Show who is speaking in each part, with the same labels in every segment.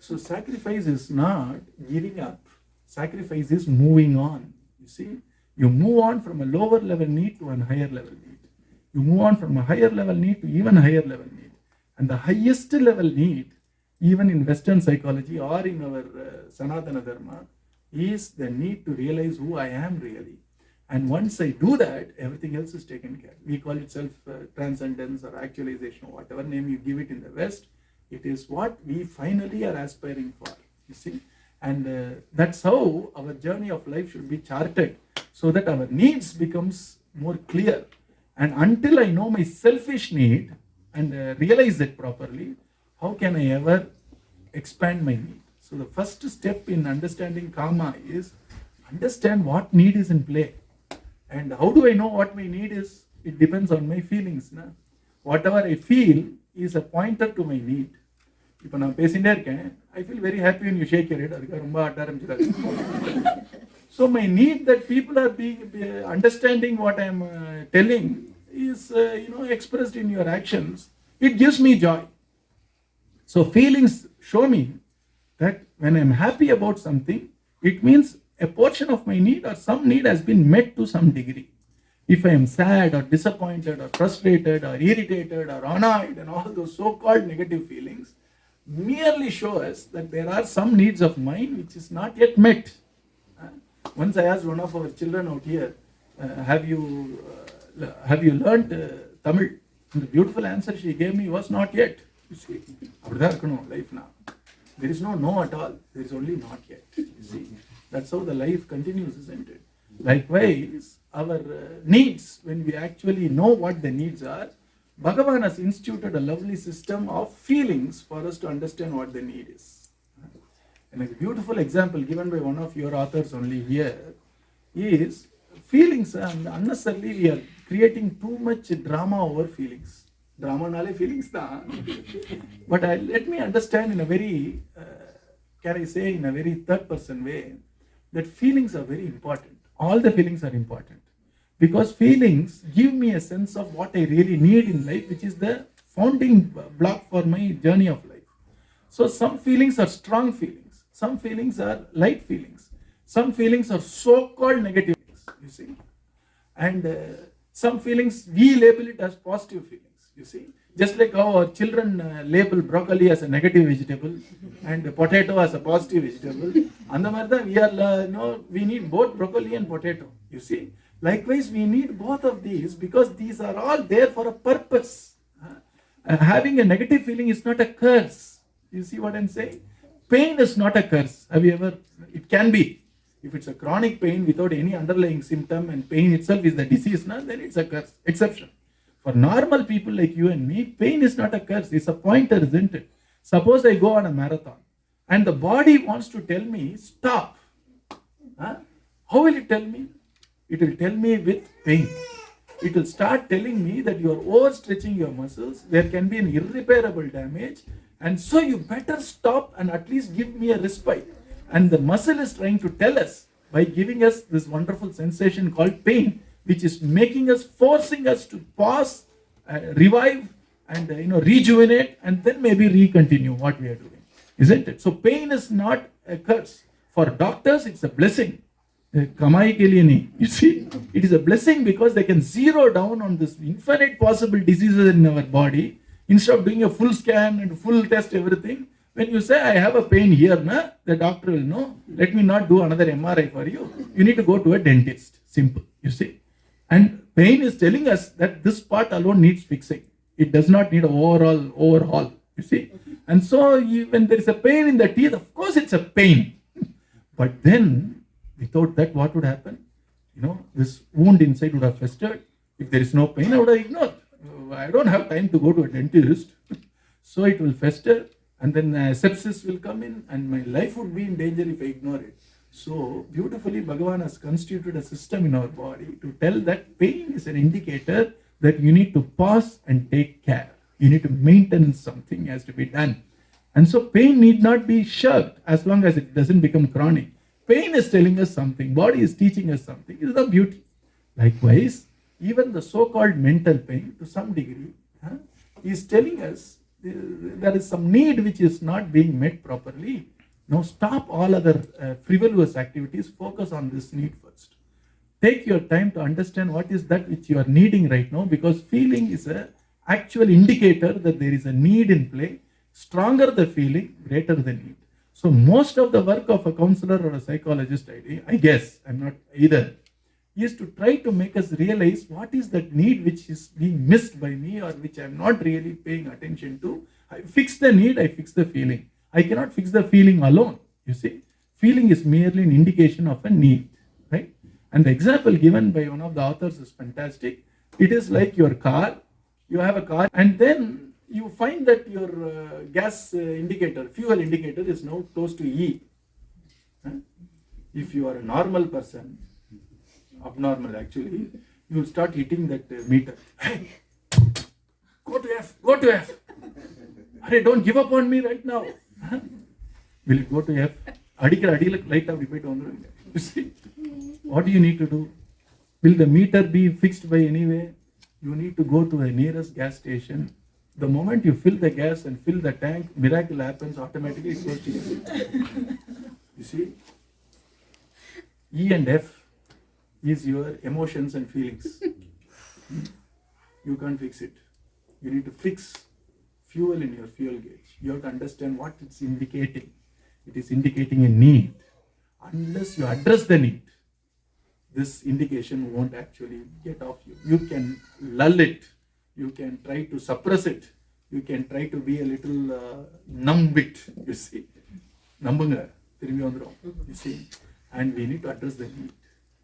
Speaker 1: So sacrifice is not giving up. Sacrifice is moving on. You see, you move on from a lower level need to a higher level need. You move on from a higher level need to even higher level need. And the highest level need, even in Western psychology or in our Sanatana Dharma, is the need to realize who I am really. And once I do that, everything else is taken care. We call it self-transcendence or actualization, or whatever name you give it in the West. It is what we finally are aspiring for, you see. And that's how our journey of life should be charted, so that our needs becomes more clear. And until I know my selfish need and realize it properly, how can I ever expand my need? So the first step in understanding karma is understand what need is in play. And how do I know what my need is? It depends on my feelings. Na? Whatever I feel is a pointer to my need. இப்போ நான் பேசிகிட்டே இருக்கேன், I feel very happy when you shake your head. அதுக்கு ரொம்ப ஆட்ட ஆரம்பிச்சிடாது. So my need that people are understanding what I am telling is expressed in your actions. It gives me joy. So feelings show me that when I am happy about something, it means a portion of my need or some need has been met to some degree. If I am sad or disappointed or frustrated or irritated or annoyed and all those so-called negative feelings merely show us that there are some needs of mine which is not yet met. Once I asked one of our children out here, have you learnt Tamil? And the beautiful answer she gave me was not yet. You see, life now. There is no at all. There is only not yet. You see, that's how the life continues, isn't it? Likewise, our needs, when we actually know what the needs are, Bhagavan has instituted a lovely system of feelings for us to understand what the need is. And a beautiful example given by one of your authors only here is feelings. And unnecessarily we are creating too much drama over feelings. Drama nale feelings da. But let me understand in a very, can I say in a very third person way, that feelings are very important. All the feelings are important. Because feelings give me a sense of what I really need in life, which is the founding block for my journey of life. So some feelings are strong feelings. Some feelings are light feelings. Some feelings are so-called negative feelings, you see. And some feelings, we label it as positive feelings, you see. Just like how our children label broccoli as a negative vegetable and potato as a positive vegetable. And we need both broccoli and potato, you see. Likewise, we need both of these because these are all there for a purpose. Having a negative feeling is not a curse. You see what I'm saying? Pain is not a curse. Have you ever? It can be. If it's a chronic pain without any underlying symptom and pain itself is the disease, then it's a curse. Exception. For normal people like you and me, pain is not a curse. It's a pointer, isn't it? Suppose I go on a marathon and the body wants to tell me, stop. How will it tell me? It will tell me with pain. It will start telling me that you are overstretching your muscles. There can be an irreparable damage. And so you better stop and at least give me a respite. And the muscle is trying to tell us by giving us this wonderful sensation called pain, which is making us, forcing us to pause, revive, and rejuvenate, and then maybe recontinue what we are doing. Isn't it? So pain is not a curse. For doctors, it's a blessing. You see, it is a blessing because they can zero down on this infinite possible diseases in our body instead of doing a full scan and full test everything. When you say I have a pain here, the doctor will know. Let me not do another MRI for you. You need to go to a dentist. Simple. You see, and pain is telling us that this part alone needs fixing. It does not need an overhaul. You see, and so when there is a pain in the teeth, of course it's a pain, but then. Without that, what would happen? This wound inside would have festered. If there is no pain, I would have ignored. I don't have time to go to a dentist. So it will fester, and then sepsis will come in, and my life would be in danger if I ignore it. So beautifully, Bhagavan has constituted a system in our body to tell that pain is an indicator that you need to pause and take care. You need to maintain something has to be done. And so pain need not be shirked as long as it doesn't become chronic. Pain is telling us something. Body is teaching us something. It's the beauty. Likewise, even the so-called mental pain, to some degree, is telling us there is some need which is not being met properly. Now stop all other frivolous activities, focus on this need first. Take your time to understand what is that which you are needing right now, because feeling is an actual indicator that there is a need in play. Stronger the feeling, greater the need. So most of the work of a counselor or a psychologist, I guess, I'm not either, is to try to make us realize what is that need which is being missed by me or which I'm not really paying attention to. I fix the need, I fix the feeling. I cannot fix the feeling alone. You see, feeling is merely an indication of a need, right? And the example given by one of the authors is fantastic. It is like your car. You have a car and then you find that your gas indicator, fuel indicator is now close to E. If you are a normal person, abnormal actually, you will start hitting that meter. Hey, go to F, go to F. Hey, don't give up on me right now. Will it go to F? You see, what do you need to do? Will the meter be fixed by any way? You need to go to the nearest gas station. The moment you fill the gas and fill the tank, miracle happens, automatically it goes to you. You see, E and F is your emotions and feelings. You can't fix it. You need to fix fuel in your fuel gauge. You have to understand what it's indicating. It is indicating a need. Unless you address the need, this indication won't actually get off you. You can lull it. You can try to suppress it. You can try to be a little numb it. You see, numbunga, you see, and we need to address the need.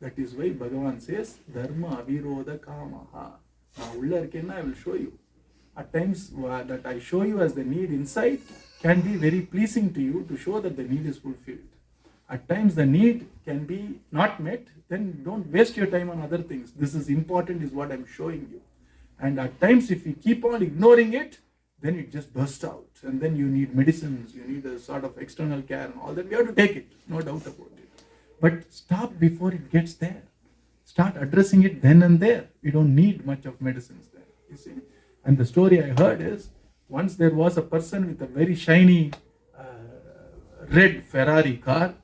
Speaker 1: That is why Bhagavan says, Dharma aviroda kamaha. I will show you. At times that I show you as the need inside can be very pleasing to you to show that the need is fulfilled. At times the need can be not met, then don't waste your time on other things. This is important is what I'm showing you. And at times if you keep on ignoring it, then it just bursts out. And then you need medicines, you need a sort of external care and all that. We have to take it, no doubt about it. But stop before it gets there. Start addressing it then and there. You don't need much of medicines there, you see. And the story I heard is, once there was a person with a very shiny red Ferrari car,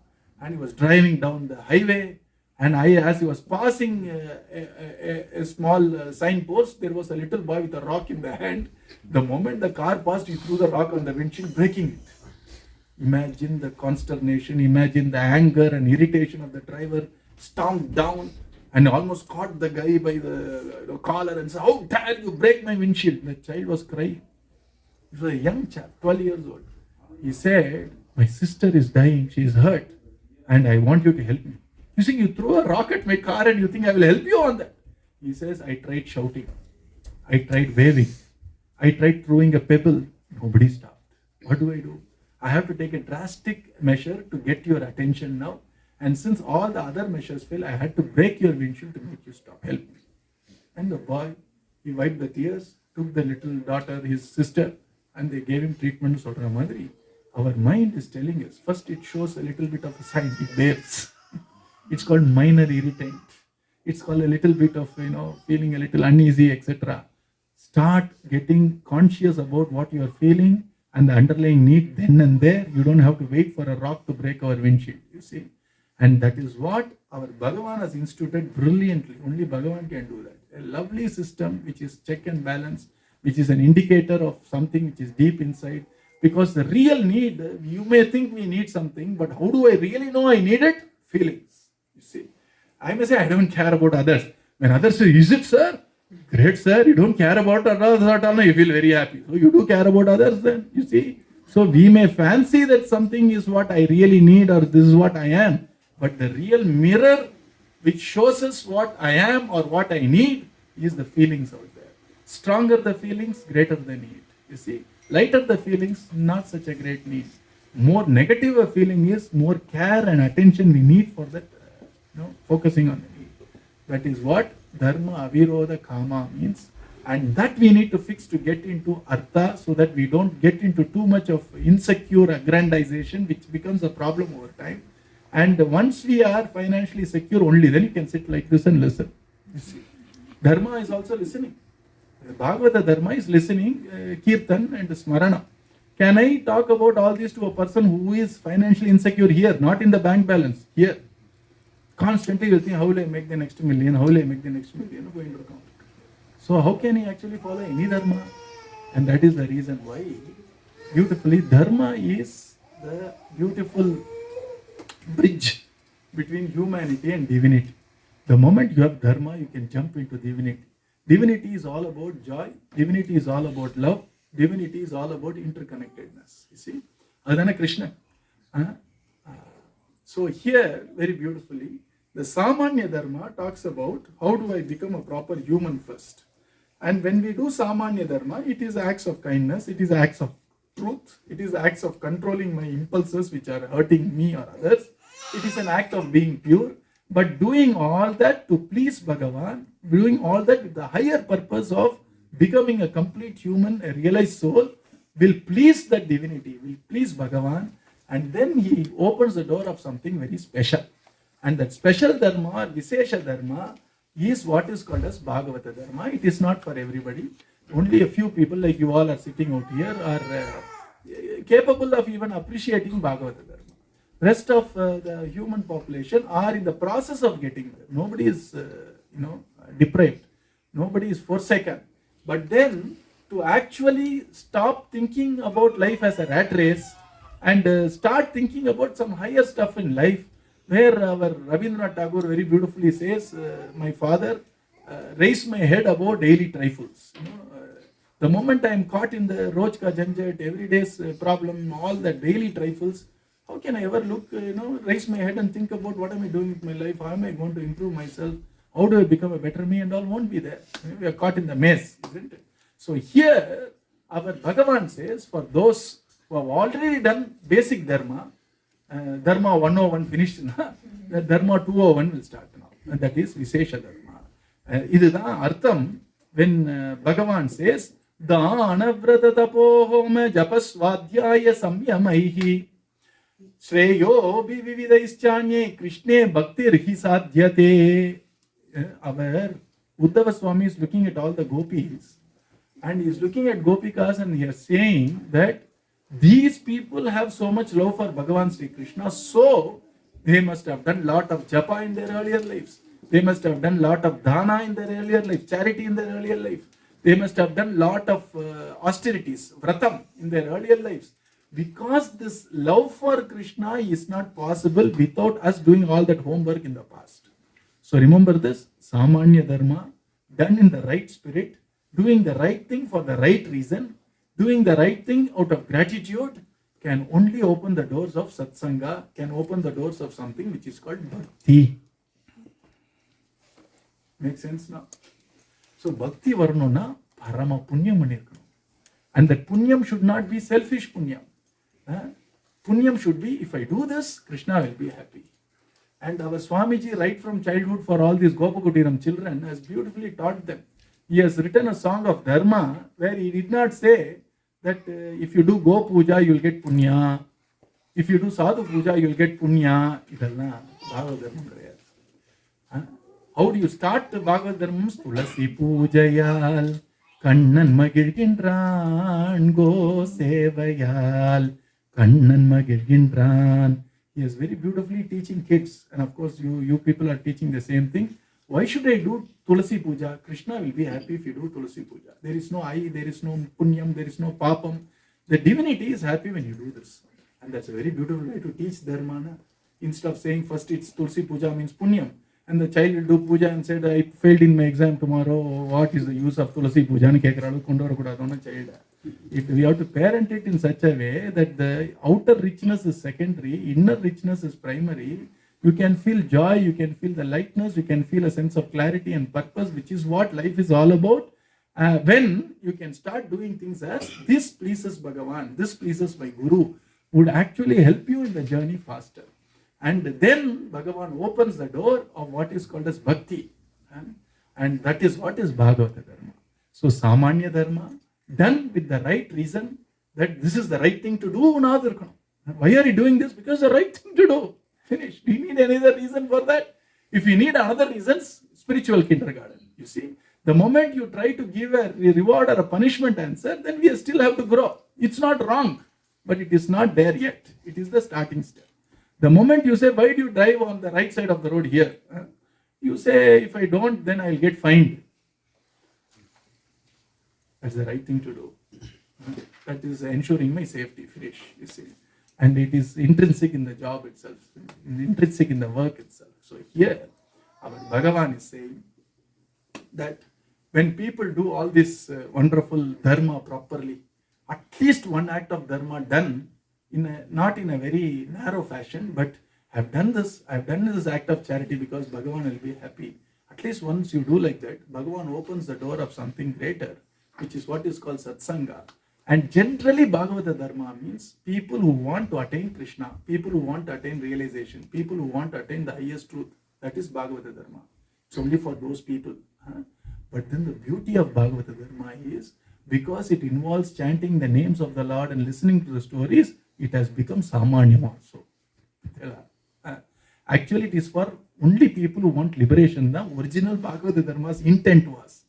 Speaker 1: and he was driving down the highway, and as he was passing a small signpost, there was a little boy with a rock in the hand. The moment the car passed, he threw the rock on the windshield, breaking it. Imagine the consternation, imagine the anger and irritation of the driver. Stomped down and almost caught the guy by the collar and said, "How dare you break my windshield?" The child was crying. He was a young chap, 12 years old. He said, "My sister is dying, she is hurt, and I want you to help me." You see, you throw a rock at my car and you think I will help you on that. He says, "I tried shouting, I tried waving, I tried throwing a pebble, nobody stopped. What do? I have to take a drastic measure to get your attention now. And since all the other measures fail, I had to break your windshield to make you stop. Help me." And the boy, he wiped the tears, took the little daughter, his sister, and they gave him treatment. Solra Madri. Our mind is telling us, first it shows a little bit of a sign, it bears. It's called minor irritant. It's called a little bit of, feeling a little uneasy, etc. Start getting conscious about what you are feeling and the underlying need then and there. You don't have to wait for a rock to break our windshield, you see. And that is what our Bhagavan has instituted brilliantly. Only Bhagavan can do that. A lovely system which is check and balance, which is an indicator of something which is deep inside. Because the real need, you may think we need something, but how do I really know I need it? Feelings, you see. I may say, I don't care about others. When others say, is it, sir? Great, sir. You don't care about others at all. You feel very happy. So you do care about others then, you see. So we may fancy that something is what I really need or this is what I am. But the real mirror which shows us what I am or what I need is the feelings out there. Stronger the feelings, greater the need. You see, lighter the feelings, not such a great need. More negative a feeling is, more care and attention we need for that, focusing on the need. That is what Dharma aviroda kama means. And that we need to fix to get into artha, so that we don't get into too much of insecure aggrandization, which becomes a problem over time. And once we are financially secure only, then you can sit like this and listen. You see, Dharma is also listening. Bhagavata Dharma is listening, Kirtan and Smarana. Can I talk about all this to a person who is financially insecure here, not in the bank balance, here? Constantly will think, how will I make the next million? How will I make the next million? Going to account. So how can he actually follow any dharma? And that is the reason why, beautifully, dharma is the beautiful bridge between humanity and divinity. The moment you have dharma, you can jump into divinity. Divinity is all about joy. Divinity is all about love. Divinity is all about interconnectedness. You see? Adana Krishna. So here, very beautifully, the Samanya Dharma talks about how do I become a proper human first. And when we do Samanya Dharma, it is acts of kindness, it is acts of truth, it is acts of controlling my impulses which are hurting me or others. It is an act of being pure, but doing all that to please Bhagavan, doing all that with the higher purpose of becoming a complete human, a realized soul, will please that divinity, will please Bhagavan, and then he opens the door of something very special. And that special dharma or Visesha dharma is what is called as Bhagavata Dharma. It is not for everybody. Only a few people like you all are sitting out here are capable of even appreciating Bhagavata Dharma. Rest of the human population are in the process of getting there. Nobody is deprived. Nobody is forsaken. But then to actually stop thinking about life as a rat race and start thinking about some higher stuff in life, where our Rabindranath Tagore very beautifully says, my father raised my head above daily trifles. The moment I am caught in the Roj ka Janjat, every day's problem, all the daily trifles, how can I ever look, raise my head and think about what am I doing with my life? How am I going to improve myself? How do I become a better me? And all won't be there. We are caught in the maze, isn't it? So here, our Bhagavan says, for those who have already done basic dharma, Dharma 101 finished, the Dharma 201 will start now. And that is Visesha Dharma. Idudha Artham, when Bhagavan says, Dana Vrata Tapohoma Japasvadhyaya Samyamaihi Shreyo Vividaishchanye Krishne Bhakti Rihi Sadhyate. Our Uddhava Swami is looking at all the gopis and he is looking at gopikas and he is saying that these people have so much love for Bhagavan Sri Krishna, so they must have done lot of japa in their earlier lives. They must have done lot of dana in their earlier life, charity in their earlier life. They must have done lot of austerities, vratam in their earlier lives. Because this love for Krishna is not possible without us doing all that homework in the past. So remember this, Samanya Dharma, done in the right spirit, doing the right thing for the right reason, doing the right thing out of gratitude can only open the doors of satsanga, can open the doors of something which is called bhakti. Make sense now? So bhakti varnona parama punyam manirkanu. And that punyam should not be selfish punyam. Punyam should be, if I do this, Krishna will be happy. And our Swamiji, right from childhood for all these Gopakutiram children, has beautifully taught them. He has written a song of Dharma where he did not say that if you do Go Puja, you will get Punya. If you do Sadhu Puja, you will get Punya. Idalla Bhagavad Dharma kriyadu. How do you start the Bhagavad Dharma? Tulasi Pujayal Kannan Magirgindran Go Sevayal Kannan Magirgindran. He is very beautifully teaching kids. And of course, you people are teaching the same thing. Why should I do Tulasi Puja? Krishna will be happy if you do Tulasi Puja. There is no I, there is no Punyam, there is no Papam. The divinity is happy when you do this. And that's a very beautiful way to teach Dharma. Instead of saying first it's Tulasi Puja means Punyam. And the child will do Puja and said, I failed in my exam tomorrow. What is the use of Tulasi Puja? Child. We have to parent it in such a way that the outer richness is secondary, inner richness is primary. You can feel joy, you can feel the lightness, you can feel a sense of clarity and purpose, which is what life is all about. When you can start doing things as this pleases Bhagavan, this pleases my Guru, would actually help you in the journey faster. And then Bhagavan opens the door of what is called as bhakti. And that is what is Bhagavata Dharma. So Samanya Dharma, done with the right reason that this is the right thing to do. Why are you doing this? Because the right thing to do. Finish. Do you need any other reason for that? If you need another reasons, spiritual kindergarten. You see, The moment you try to give a reward or a punishment answer, then we still have to grow. It's not wrong, but it is not there yet. It is the starting step. The moment you say, why do you drive on the right side of the road here? You say, if I don't, then I'll get fined. That's the right thing to do. That is ensuring my safety, finish, you see. And it is intrinsic in the job itself, intrinsic in the work itself. So here, our Bhagavan is saying that when people do all this wonderful dharma properly, at least one act of dharma done, not in a very narrow fashion, but I've done this act of charity because Bhagavan will be happy. At least once you do like that, Bhagavan opens the door of something greater, which is what is called Satsanga. And generally, Bhagavata Dharma means people who want to attain Krishna, people who want to attain realization, people who want to attain the highest truth. That is Bhagavata Dharma. It's only for those people. But then the beauty of Bhagavata Dharma is, because it involves chanting the names of the Lord and listening to the stories, it has become Samanyam also. Actually, it is for only people who want liberation. The original Bhagavata Dharma's intent was.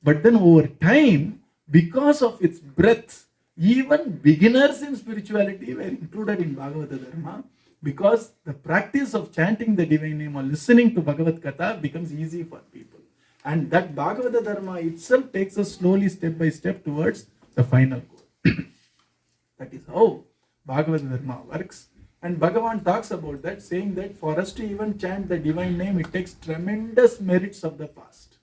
Speaker 1: But then over time, because of its breadth, even beginners in spirituality were included in Bhagavata Dharma, because the practice of chanting the divine name or listening to Bhagavad Katha becomes easy for people. And that Bhagavata Dharma itself takes us slowly, step by step, towards the final goal. That is how Bhagavata Dharma works. And Bhagavan talks about that, saying that for us to even chant the divine name, it takes tremendous merits of the past.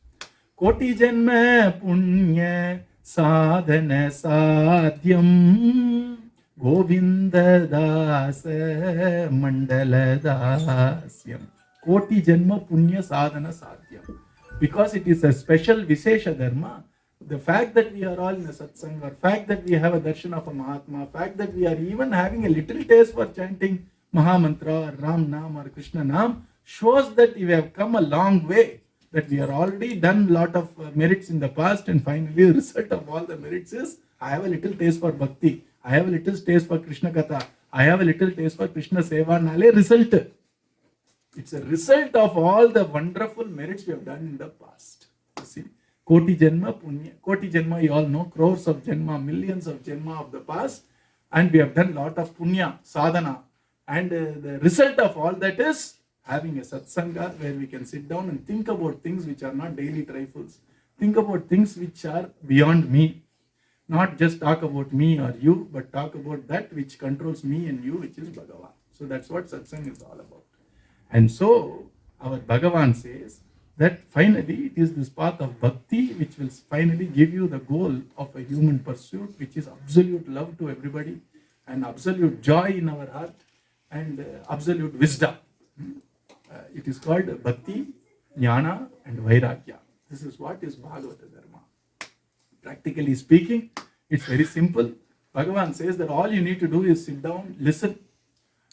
Speaker 1: Koti janma punya sadhana sadhyam Govinda dasa mandala dasyam. Koti janma punya sadhana sadhyam. Because it is a special Vishesha Dharma, the fact that we are all in a satsang, or fact that we have a darshan of a Mahatma, fact that we are even having a little taste for chanting Mahamantra or Ram Nam or Krishna Nam, shows that we have come a long way, that we have already done a lot of merits in the past, and finally the result of all the merits is, I have a little taste for bhakti, I have a little taste for Krishna Katha, I have a little taste for Krishna Seva, Nale result. It's a result of all the wonderful merits we have done in the past. You see, Koti Janma Punya. Koti Janma, you all know, crores of Janma, millions of Janma of the past. And we have done a lot of Punya, Sadhana. And the result of all that is having a Satsanga where we can sit down and think about things which are not daily trifles. Think about things which are beyond me. Not just talk about me or you, but talk about that which controls me and you, which is Bhagavan. So that's what Satsang is all about. And so, our Bhagavan says that finally it is this path of bhakti which will finally give you the goal of a human pursuit, which is absolute love to everybody and absolute joy in our heart and absolute wisdom. It is called bhakti, jnana and vairagya. This is what is Bhagavata Dharma. Practically speaking, it's very simple. Bhagavan says that all you need to do is sit down, listen.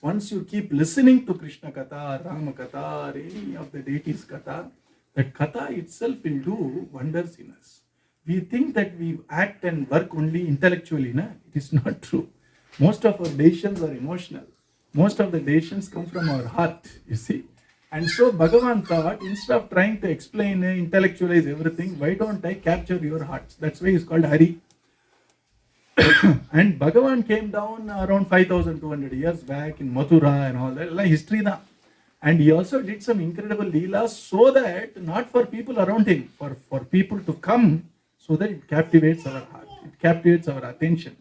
Speaker 1: Once you keep listening to Krishna Katha, Rama Katha, or any of the deities Katha, that Katha itself will do wonders in us. We think that we act and work only intellectually. Na? It is not true. Most of our decisions are emotional. Most of the decisions come from our heart, you see. And so Bhagavan thought, instead of trying to explain, intellectualize everything, why don't I capture your hearts? That's why it's called Hari. And Bhagavan came down around 5,200 years back in Mathura and all that, like history da. And he also did some incredible leelas so that, not for people around him, for people to come, so that it captivates our heart, it captivates our attention.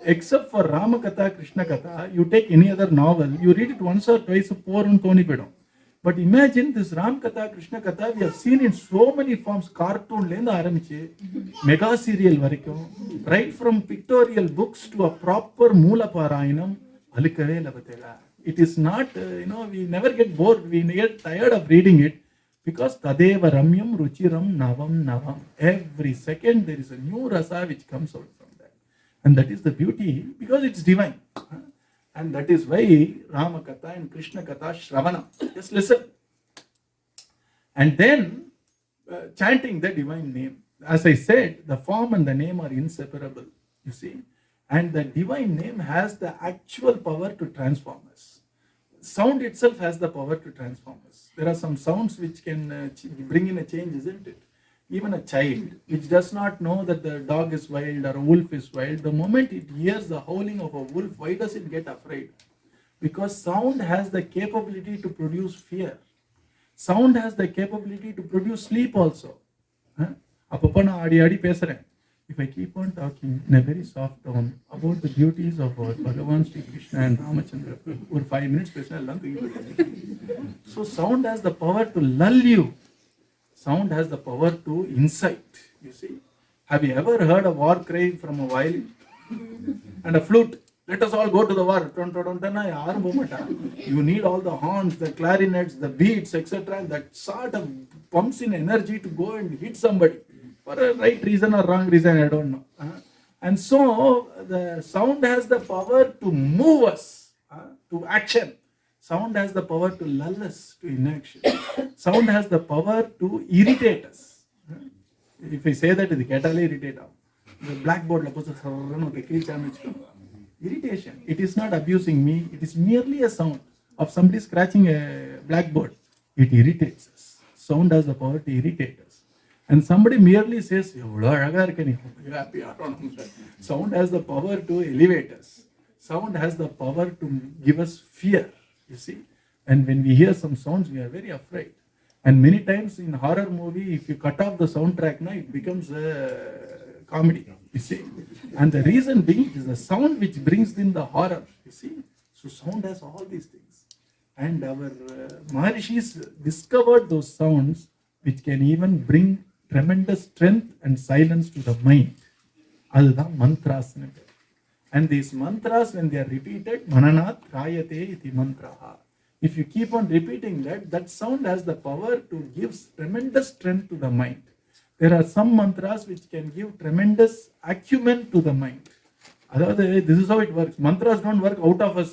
Speaker 1: Except for Rama Katha, Krishna Katha, you take any other novel, you read it once or twice, pour and Tony Pedam. But imagine this Ram Katha, Krishna Katha, we have seen in so many forms, cartoon, mega serial, right from pictorial books to a proper Mula Parayanam, it is not, we never get bored, we get tired of reading it, because Tadeva Ramyam Ruchiram Navam Navam. Every second there is a new rasa which comes out from that. And that is the beauty, because it's divine. And that is why Rama Katha and Krishna Katha Shravana. Just listen. And then chanting the divine name. As I said, the form and the name are inseparable. You see. And the divine name has the actual power to transform us. Sound itself has the power to transform us. There are some sounds which can bring in a change, isn't it? even a child which does not know that the dog is wild or a wolf is wild, the moment it hears the howling of a wolf, why does it get afraid? Because sound has the capability to produce fear. Sound has the capability to produce sleep also. அப்பப்போ நான் ஆடி ஆடி பேசுறேன். If I keep on talking in a very soft tone about the beauties of Bhagavan, Sri Krishna and Ramachandra, or 5 minutes பேசினா எல்லாம் தூக்கி. So sound has the power to lull you. Sound has the power to incite. You see, have you ever heard a war cry from a violin and a flute? Let us all go to the war. You need all the horns, the clarinets, the beats, etc. That sort of pumps in energy to go and hit somebody for a right reason or wrong reason, I don't know. And so the sound has the power to move us to action. Sound has the power to lull us to inaction. Sound has the power to irritate us. If I say that, it's get irritate. The blackboard irritation. It is not abusing me. It is merely a sound of somebody scratching a blackboard. It irritates us. Sound has the power to irritate us. And somebody merely says, sound has the power to elevate us. Sound has the power to give us fear. You see, and when we hear some sounds, we are very afraid. And many times in horror movie, if you cut off the soundtrack, now it becomes a comedy. You see, and the reason being is the sound which brings in the horror. You see, so sound has all these things, and our Maharishis discovered those sounds which can even bring tremendous strength and silence to the mind. Adha mantras. And these mantras, when they are repeated, mananat rayate iti mantraha. If you keep on repeating that, that sound has the power to give tremendous strength to the mind. There are some mantras which can give tremendous acumen to the mind. This is how it works. Mantras don't work out of us.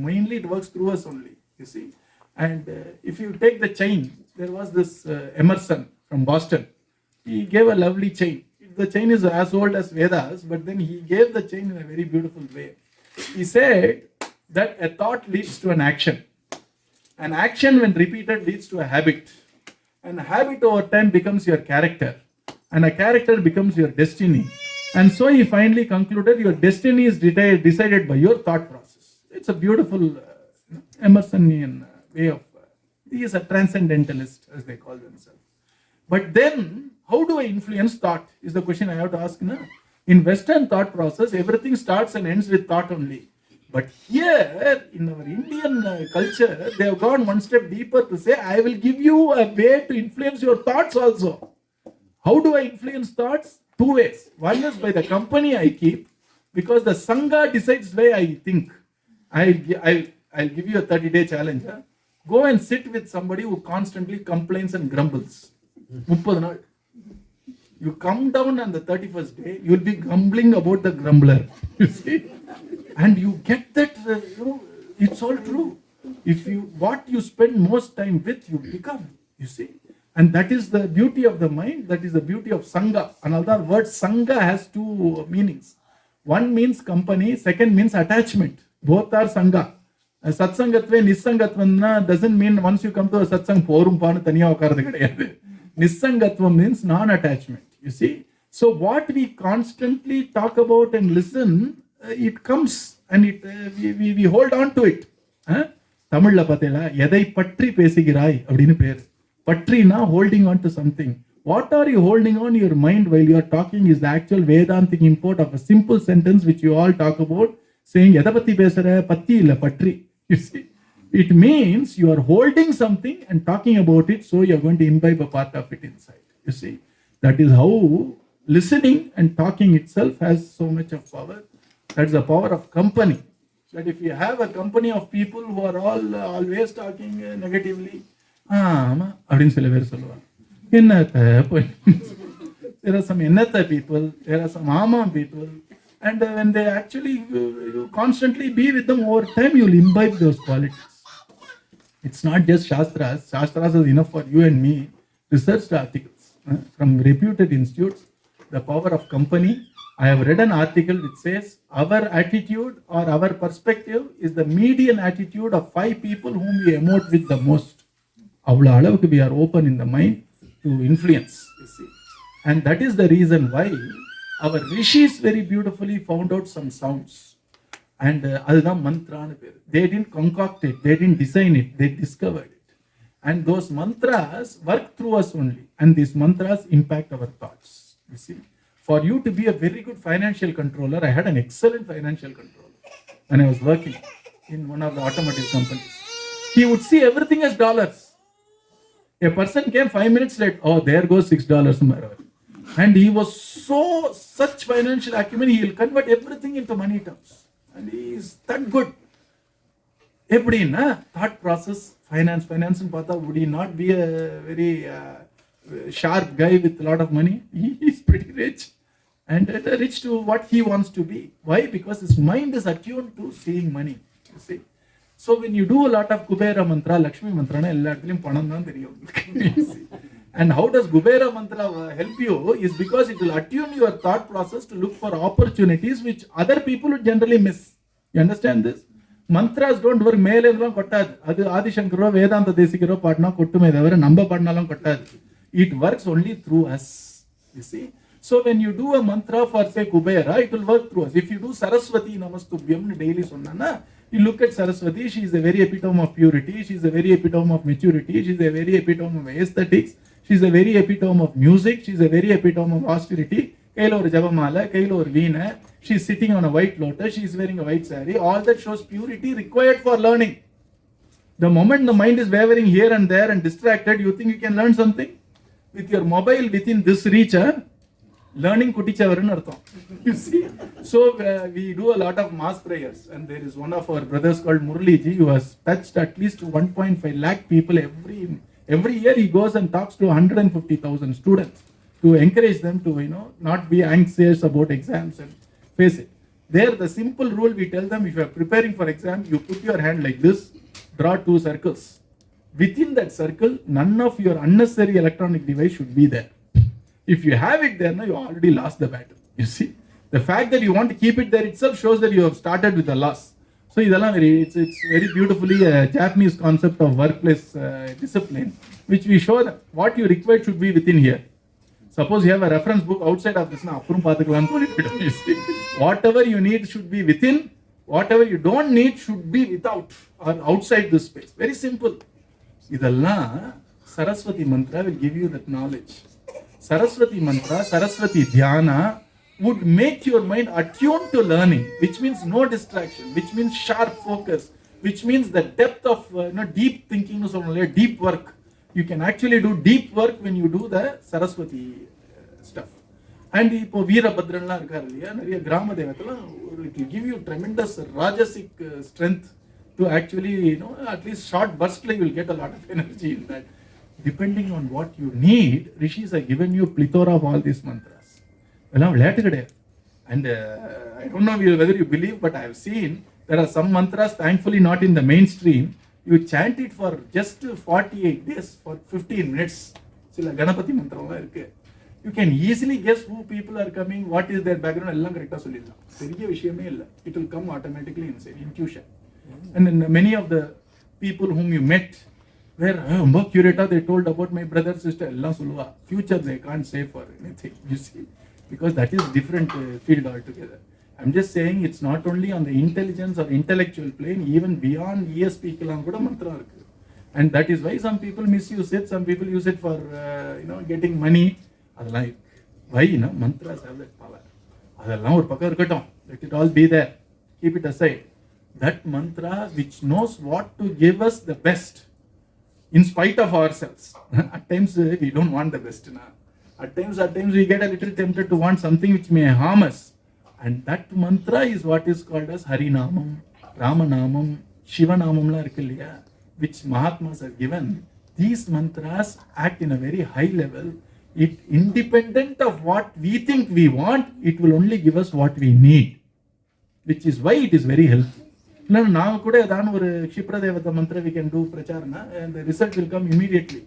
Speaker 1: Mainly it works through us only. You see. And if you take the chain, there was this Emerson from Boston. He gave a lovely chain. The chain is as old as Vedas, but then he gave the chain in a very beautiful way. He said that a thought leads to an action. An action, when repeated, leads to a habit. And a habit over time becomes your character. And a character becomes your destiny. And so he finally concluded your destiny is decided by your thought process. It's a beautiful Emersonian way of... he is a transcendentalist, as they call themselves. But then, how do I influence thought is the question I have to ask now. In Western thought process, everything starts and ends with thought only. But here, in our Indian culture, they have gone one step deeper to say, I will give you a way to influence your thoughts also. How do I influence thoughts? 2 ways. One is by the company I keep, because the Sangha decides the way I think. I'll give you a 30-day challenge. Go and sit with somebody who constantly complains and grumbles. 30 naal. You come down on the 31st day, you will be grumbling about the grumbler. You see? And you get that, it's all true. If you, what you spend most time with, you become, you see. And that is the beauty of the mind, that is the beauty of Sangha. Another word, Sangha, has 2 meanings. One means company, second means attachment. Both are Sangha. Satsangatve, Nissangatvanna doesn't mean once you come to a Satsang, porum paanu taniya ukaradu kedaiyadhu. Nissangatvam means non-attachment, you see. So what we constantly talk about and listen, it comes and we hold on to it. தமிழ்ல பார்த்தீங்களா எதை பற்றி பேசுகிறாய் அப்படின்னு பேரு. பற்றினா holding on to something. What are you holding on your mind while you are talking is the actual Vedantic import of a simple sentence which you all talk about, saying எதை பத்தி பேசுற, பத்தி இல்ல பற்றி. You see, it means you are holding something and talking about it, so you are going to imbibe a part of it inside. You see, that is how listening and talking itself has so much of power. That's the power of company. That if you have a company of people who are all always talking negatively, அப்படின்னு சில பேர் சொல்லுவாங்க. There are some ennatha people, there are some ama people, and when they actually you constantly be with them over time, you'll imbibe those qualities. It's not just Shastras. Shastras is enough for you and me. Researched articles from reputed institutes. The power of company. I have read an article which says our attitude or our perspective is the median attitude of 5 people whom we emote with the most. We are open in the mind to influence. You see. And that is the reason why our rishis very beautifully found out some sounds. And அதுதான் மந்த்ரான்னு பேர். They didn't concoct it, they didn't design it, they discovered it. And those mantras work through us only. And these mantras impact our thoughts. You see, for you to be a very good financial controller, I had an excellent financial controller when I was working in one of the automotive companies. He would see everything as dollars. A person came 5 minutes late, oh, there goes $6. And he was such financial acumen, he will convert everything into money terms. And he is that good. எப்படின்னா thought process, finance பார்த்தா would he not be a very sharp guy with a lot of money? He is pretty rich and rich to what he wants to be. Why? Because his mind is attuned to seeing money. You see? So when you do a lot of Kubera mantra, Lakshmi mantra, எல்லா இடத்துலயும் பணம் தான் தெரியும். And how does Kubera mantra help you? Is because it will attune your thought process to look for opportunities which other people would generally miss. You understand this? Mantras don't work. மேலே எல்லாம் கொட்டாது. அது ஆதிசங்கரோ வேதாந்த தேசிகரோ பாடினா கொட்டுமே தவிர நம்ம பாடினாலும் கொட்டாது. It works only through us. You see? So when you do a mantra for say Kubera, it will work through us. If you do Saraswati Namastubhyam daily சொன்னா, you look at Saraswati, she is the very epitome of purity, she is the very epitome of maturity, she is the very epitome of aesthetics, she is the very epitome of music, she is the very epitome of austerity. கையில ஒரு ஜபமாலை, கையில ஒரு வீணை, she is sitting on a white lotus, she is wearing a white saree. All that shows purity required for learning. The moment the mind is wavering here and there and distracted, you think you can learn something? With your mobile within this reach, learning kutichavarnu artham. You see? So we do a lot of mass prayers, and there is one of our brothers called Muralidhara who has touched at least 1.5 lakh people every year. He goes and talks to 150,000 students to encourage them to not be anxious about exams and face it. There the simple rule we tell them, if you are preparing for exam, you put your hand like this, draw 2 circles. Within that circle, none of your unnecessary electronic device should be there. If you have it there, now you already lost the battle. You see, the fact that you want to keep it there itself shows that you have started with a loss. So it's very beautifully a Japanese concept of workplace discipline, which we show that what you require should be within here. Suppose you have a reference book outside of this, whatever you need should be within, whatever you don't need should be without or outside this space. Very simple. Idallam Saraswati mantra will give you that knowledge. Saraswati mantra, Saraswati dhyana would make your mind attuned to learning, which means no distraction, which means sharp focus, which means the depth of deep thinking, deep work. You can actually do deep work when you do the Saraswati stuff. And இப்போ வீரபத்ரன்லாம் இருக்காரு இல்லையா, நிறைய கிராம தேவத்தெல்லாம் it will give you tremendous rajasic strength to actually at least short burstly you will get a lot of energy in that. Depending on what you need, rishis have given you plethora of all these mantras. எல்லாம் விளையாட்டு கிடையாது. And I don't know whether you believe, but I have seen there are some mantras, thankfully not in the mainstream. You chant it for just 48 days for 15 minutes. சில கணபதி மந்திரம்லாம் இருக்கு. You can easily guess who people are coming, what is their background, எல்லாம் கரெக்டா சொல்லிடலாம். பெரிய விஷயமே இல்லை. It will come automatically inside, intuition. And then many of the people whom you met were ரொம்ப curator, they told about my brother, sister, எல்லாம் சொல்லுவா. Future they can't say for anything, you see, because that is different field altogether. I'm just saying it's not only on the intelligence or intellectual plane, even beyond ESP க்குலாம் கூட மந்திரம் இருக்கு. And that is why some people misuse it, some people use it for getting money. அதெல்லாம் why mantras have that power. அதெல்லாம் ஒரு பக்கம் இருக்கட்டும், let it all be there, keep it aside. That mantra which knows what to give us the best in spite of ourselves. At times we don't want the best. At times we get a little tempted to want something which may harm us. And that mantra is what is called as Harinamam, Ramanamam, Shivanamamla irukku illaya, which Mahatmas have given. These mantras act in a very high level. It independent of what we think we want, it will only give us what we need, which is why it is very helpful. Now கூட ஏதான ஒரு க்ஷிப்ர தேவத மந்திர we can do pracharana and the result will come immediately.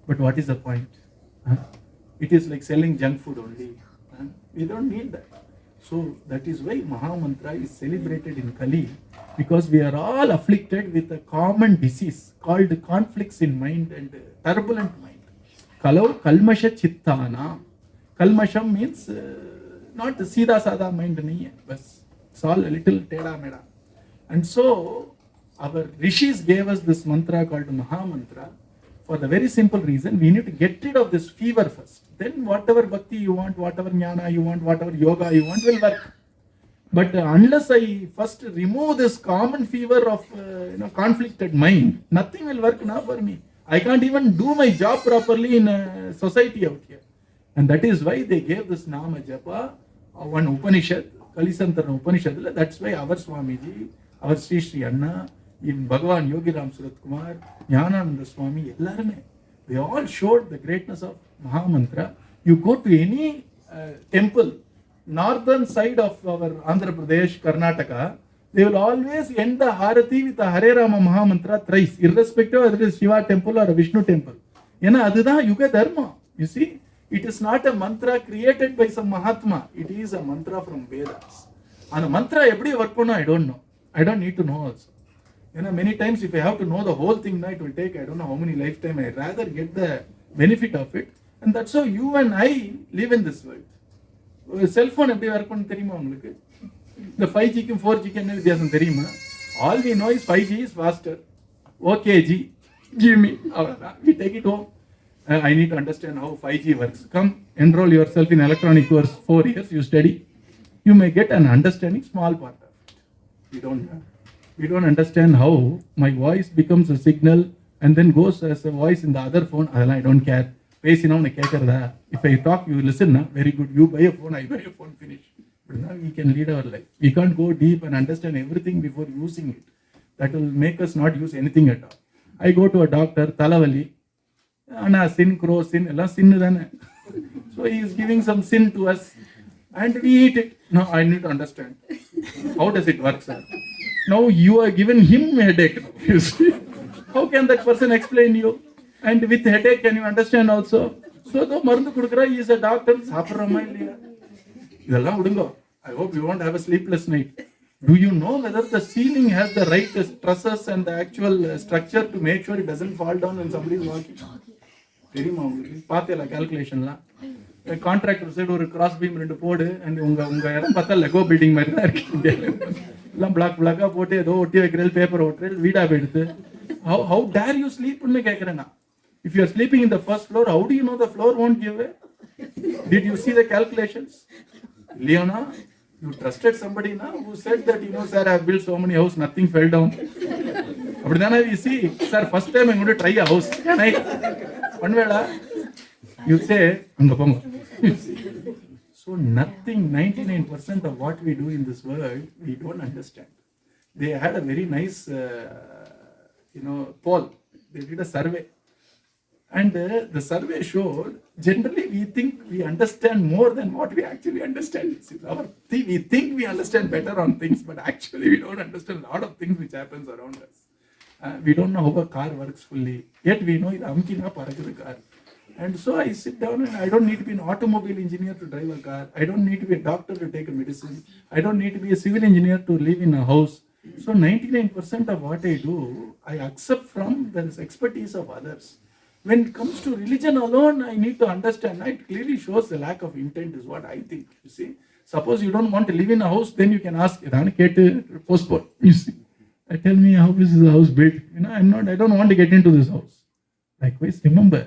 Speaker 1: But what is the point? It is like selling junk food only. We don't need that. So that is why Mahamantra is celebrated in Kali, because we are all afflicted with a common disease called conflicts in mind and turbulent mind. Kalau kalmasha chittana. Kalmasham means not Sida Sada mind, it's all a little teda meda. And so our rishis gave us this mantra called Mahamantra for the very simple reason we need to get rid of this fever first. Then whatever bhakti you want, whatever jnana you want, whatever yoga you want will work. But unless I first remove this common fever of conflicted mind, nothing will work now for me. I can't even do my job properly in a society out here. And that is why they gave this Nama Japa, one Upanishad, Kalisantara Upanishad. That's why our Swamiji, our Sri Anna, in Bhagavan Yogi Ram Surat Kumar, Jnanananda Swami, they all showed the greatness of Mahamantra. You go to any temple, northern side of our Andhra Pradesh, Karnataka, they will always end the Harati with a Hare Rama Mahamantra thrice, irrespective of whether it is Shiva temple or a Vishnu temple. Adida Yuga Dharma. You see, it is not a mantra created by some Mahatma. It is a mantra from Vedas. And a mantra every work I don't know. I don't need to know also. Many times if I have to know the whole thing, it will take I don't know how many lifetime. I rather get the benefit of it. And that's how you and I live in this world. Cell phone எப்படி work பண்ணு தெரியுமா உங்களுக்கு? The 5G க்கும் 4G க்கும் என்ன வித்தியாசம் தெரியுமா? All we know is 5G is faster. Okay G, give me. We take it home. I need to understand how 5G works. Come, enroll yourself in electronic course 4 years, you study. You may get an understanding, small part of it. We don't understand how my voice becomes a signal and then goes as a voice in the other phone. I don't care. If I talk, you listen, very good. You buy a phone, I buy a phone, finish. But now we can lead our life. We can't go deep and understand everything before using it. That will make us not use anything at all. I go to a doctor, Talavali, Anna, sin, crow, sin, so he is giving some sin to us and we eat it. Now I need to understand. How does it work, sir? Now you are giving him a headache. You see? How can that person explain you? And with headache, can you understand also? So the Marandu Kudukra is a doctor. I hope you won't have a sleepless night. Do you know whether the ceiling has the right trusses and the actual structure to make sure it doesn't fall down when somebody is walking? Calculation. A contractor said a cross beam and unga Lego building black paper how dare you sleep? If you are sleeping in the first floor, how do you know the floor won't give way? Did you see the calculations? Leona, you trusted somebody now who said that, sir, I have built so many houses, nothing fell down. But then we see, sir, first time I'm going to try a house. Can I? One vela, you say, so nothing, 99% of what we do in this world, we don't understand. They had a very nice, poll. They did a survey. And the survey showed, generally we think we understand more than what we actually understand. We think we understand better on things, but actually we don't understand a lot of things which happens around us. We don't know how a car works fully. Yet we know it's a car. And so I sit down and I don't need to be an automobile engineer to drive a car. I don't need to be a doctor to take a medicine. I don't need to be a civil engineer to live in a house. So 99% of what I do, I accept from the expertise of others. When it comes to religion alone, I need to understand. It clearly shows the lack of intent is what I think. You see, suppose you don't want to live in a house, then you can ask, postpone. You see, tell me how is the house built. I don't want to get into this house. Likewise, remember,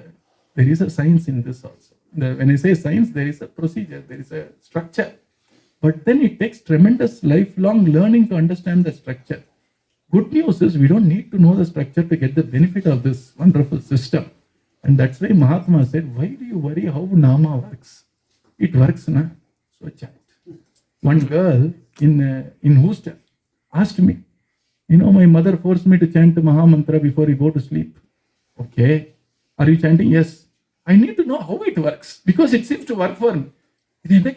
Speaker 1: there is a science in this also. When I say science, there is a procedure, there is a structure. But then it takes tremendous lifelong learning to understand the structure. Good news is we don't need to know the structure to get the benefit of this wonderful system. And that's why Mahatma said, why do you worry how Nama works? It works, na? So chant. One girl in Houston asked me, my mother forced me to chant Mahamantra before you go to sleep. Okay. Are you chanting? Yes. I need to know how it works because it seems to work for me. Why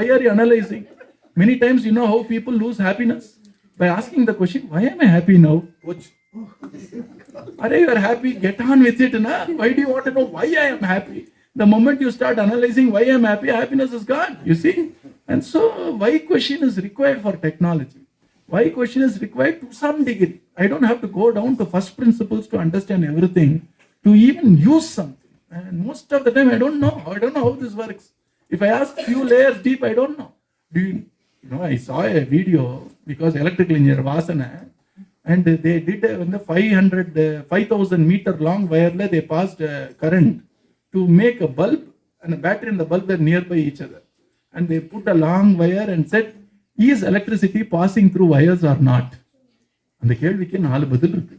Speaker 1: are you analyzing? Many times, how people lose happiness? By asking the question, why am I happy now? Are you happy? Get on with it. Na? Why do you want to know why I am happy? The moment you start analyzing why I am happy, happiness is gone. You see? And so, why question is required for technology? Why question is required to some degree? I don't have to go down to first principles to understand everything, to even use something. And most of the time, I don't know. I don't know how this works. If I ask few layers deep, I don't know. I saw a video because electrical engineer Vasana, and they did when the 5,000 meter long wire, they passed current to make a bulb, and a battery and the bulb were nearby each other. And they put a long wire and said, is electricity passing through wires or not? And the கேள்விக்கு 4 பதில் இருக்கு.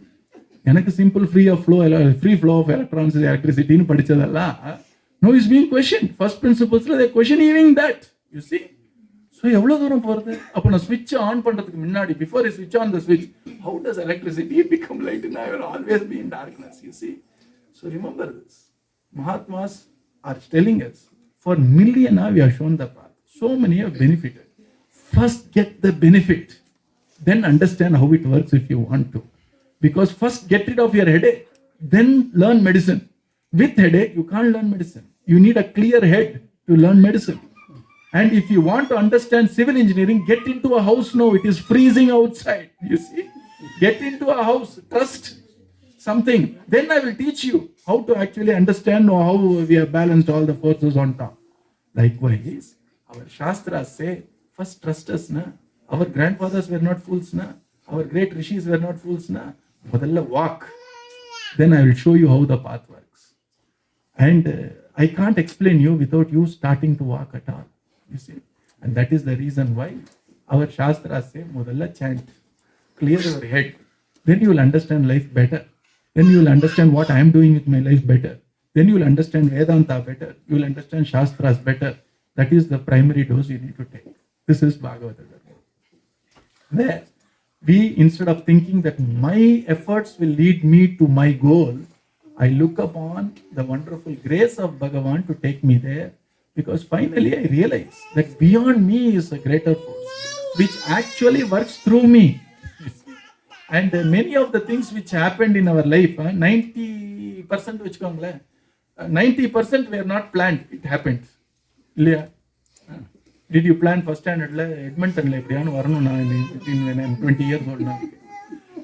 Speaker 1: எனக்கு simple free flow of electrons is electricity னு படிச்சதெல்லாம் no is being questioned. First principles they questioning that. You see? So எவ்வளவு தூரம் போறது? அப்ப நான் switch on பண்றதுக்கு முன்னாடி, before I switch on the switch, how does electricity become light? And I will always be in darkness. You see? So remember this. Mahatmas are telling us, for millennia we have shown the path. So many have benefited. First get the benefit, then understand how it works if you want to. Because first get rid of your headache, then learn medicine. With headache, you can't learn medicine. You need a clear head to learn medicine. And if you want to understand civil engineering, get into a house now. It is freezing outside. You see? Get into a house. Trust something. Then I will teach you how to actually understand how we have balanced all the forces on top. Likewise, our Shastras say, first trust us. Na? Our grandfathers were not fools. Na? Our great rishis were not fools. Na? Modalla walk. Then I will show you how the path works. And I can't explain you without you starting to walk at all. You see? And that is the reason why our Shastras say, Modalla chant. Clear your head. Then you will understand life better. Then you will understand what I am doing with my life better. Then you will understand Vedanta better. You will understand Shastras better. That is the primary dose you need to take. This is Bhagavata Dharma. There, we, instead of thinking that my efforts will lead me to my goal, I look upon the wonderful grace of Bhagavan to take me there, because finally I realize that beyond me is a greater force, which actually works through me. And many of the things which happened in our life, 90% which come, 90% were not planned, it happened. Did you plan first standard Edmonton when I'm 20 years old now?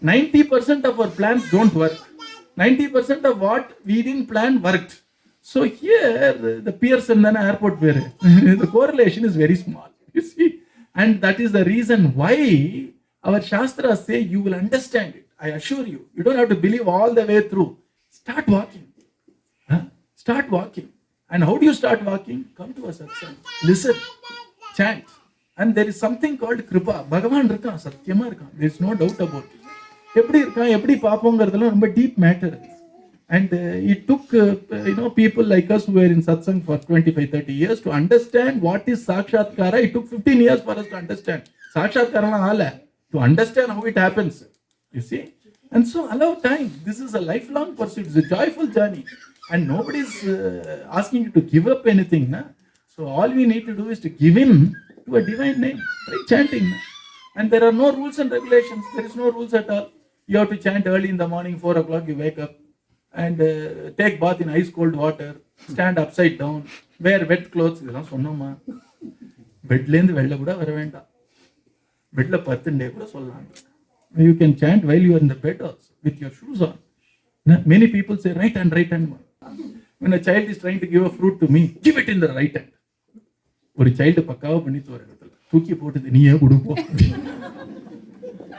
Speaker 1: 90% of our plans don't work. 90% of what we didn't plan worked. So here, the Pearson airport, the correlation is very small. You see? And that is the reason why our Shastras say you will understand it. I assure you. You don't have to believe all the way through. Start walking. Start walking. And how do you start walking? Come to a satsang. Listen. Chant. And there is something called Krupa. Bhagavan irukkan, satyama irukkan. There is no doubt about it. எப்படி இருக்கான், எப்படி பார்ப்போங்கிறதுலாம் ரொம்ப deep matter. And it took people like us who were in satsang for 25-30 years to understand what is sakshatkara. It took 15 years for us to understand. Sakshatkara ala, to understand how it happens. You see? And so allow time. This is a lifelong pursuit. It's a joyful journey. And nobody is asking you to give up anything. Na? So all we need to do is to give in to a divine name. Try chanting. Na? And there are no rules and regulations. There is no rules at all. You have to chant early in the morning, 4 o'clock, you wake up. And take bath in ice cold water. Stand upside down. Wear wet clothes. இதெல்லாம் சொன்னோமா? பெட்லேருந்து வெளில கூட வர வேண்டாம். பெட்ல படுத்துட்டே கூட சொல்லலாம். You can chant while you are in the bed also, with your shoes on. Many people say right hand. When a child is trying to give a fruit to me, give it in the right hand. ஒரு child பக்காவா பண்ணி ஒரு இடத்துல தூக்கி போட்டு நீயே கொடுப்போம்.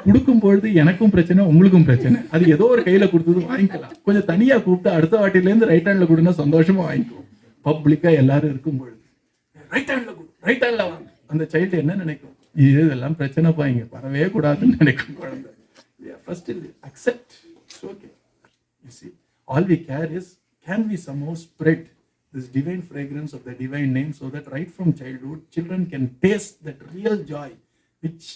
Speaker 1: கொடுக்கும் பொழுது எனக்கும் பிரச்சனை, உங்களுக்கும் பிரச்சனை. அது ஏதோ ஒரு கையில கொடுத்தது வாங்கிக்கலாம். கொஞ்சம் தனியா கூப்பிட்டு அடுத்த வாட்டிலேருந்து ரைட் ஹேண்ட்ல கொடுனா சந்தோஷமா வாங்கிக்குவோம். பப்ளிக்கா எல்லாரும் இருக்கும் பொழுது ரைட் ஹேண்ட்ல வாங்க. அந்த சைல்டு என்ன நினைக்கும்? இதெல்லாம் பிரச்சனைப்பா, இங்க வரவே கூடாதுன்னு நினைக்கும் குழந்தை. First accept. It's okay. You see, all we care is, can we somehow spread this divine fragrance of the divine name so that right from childhood, children can taste that real joy, which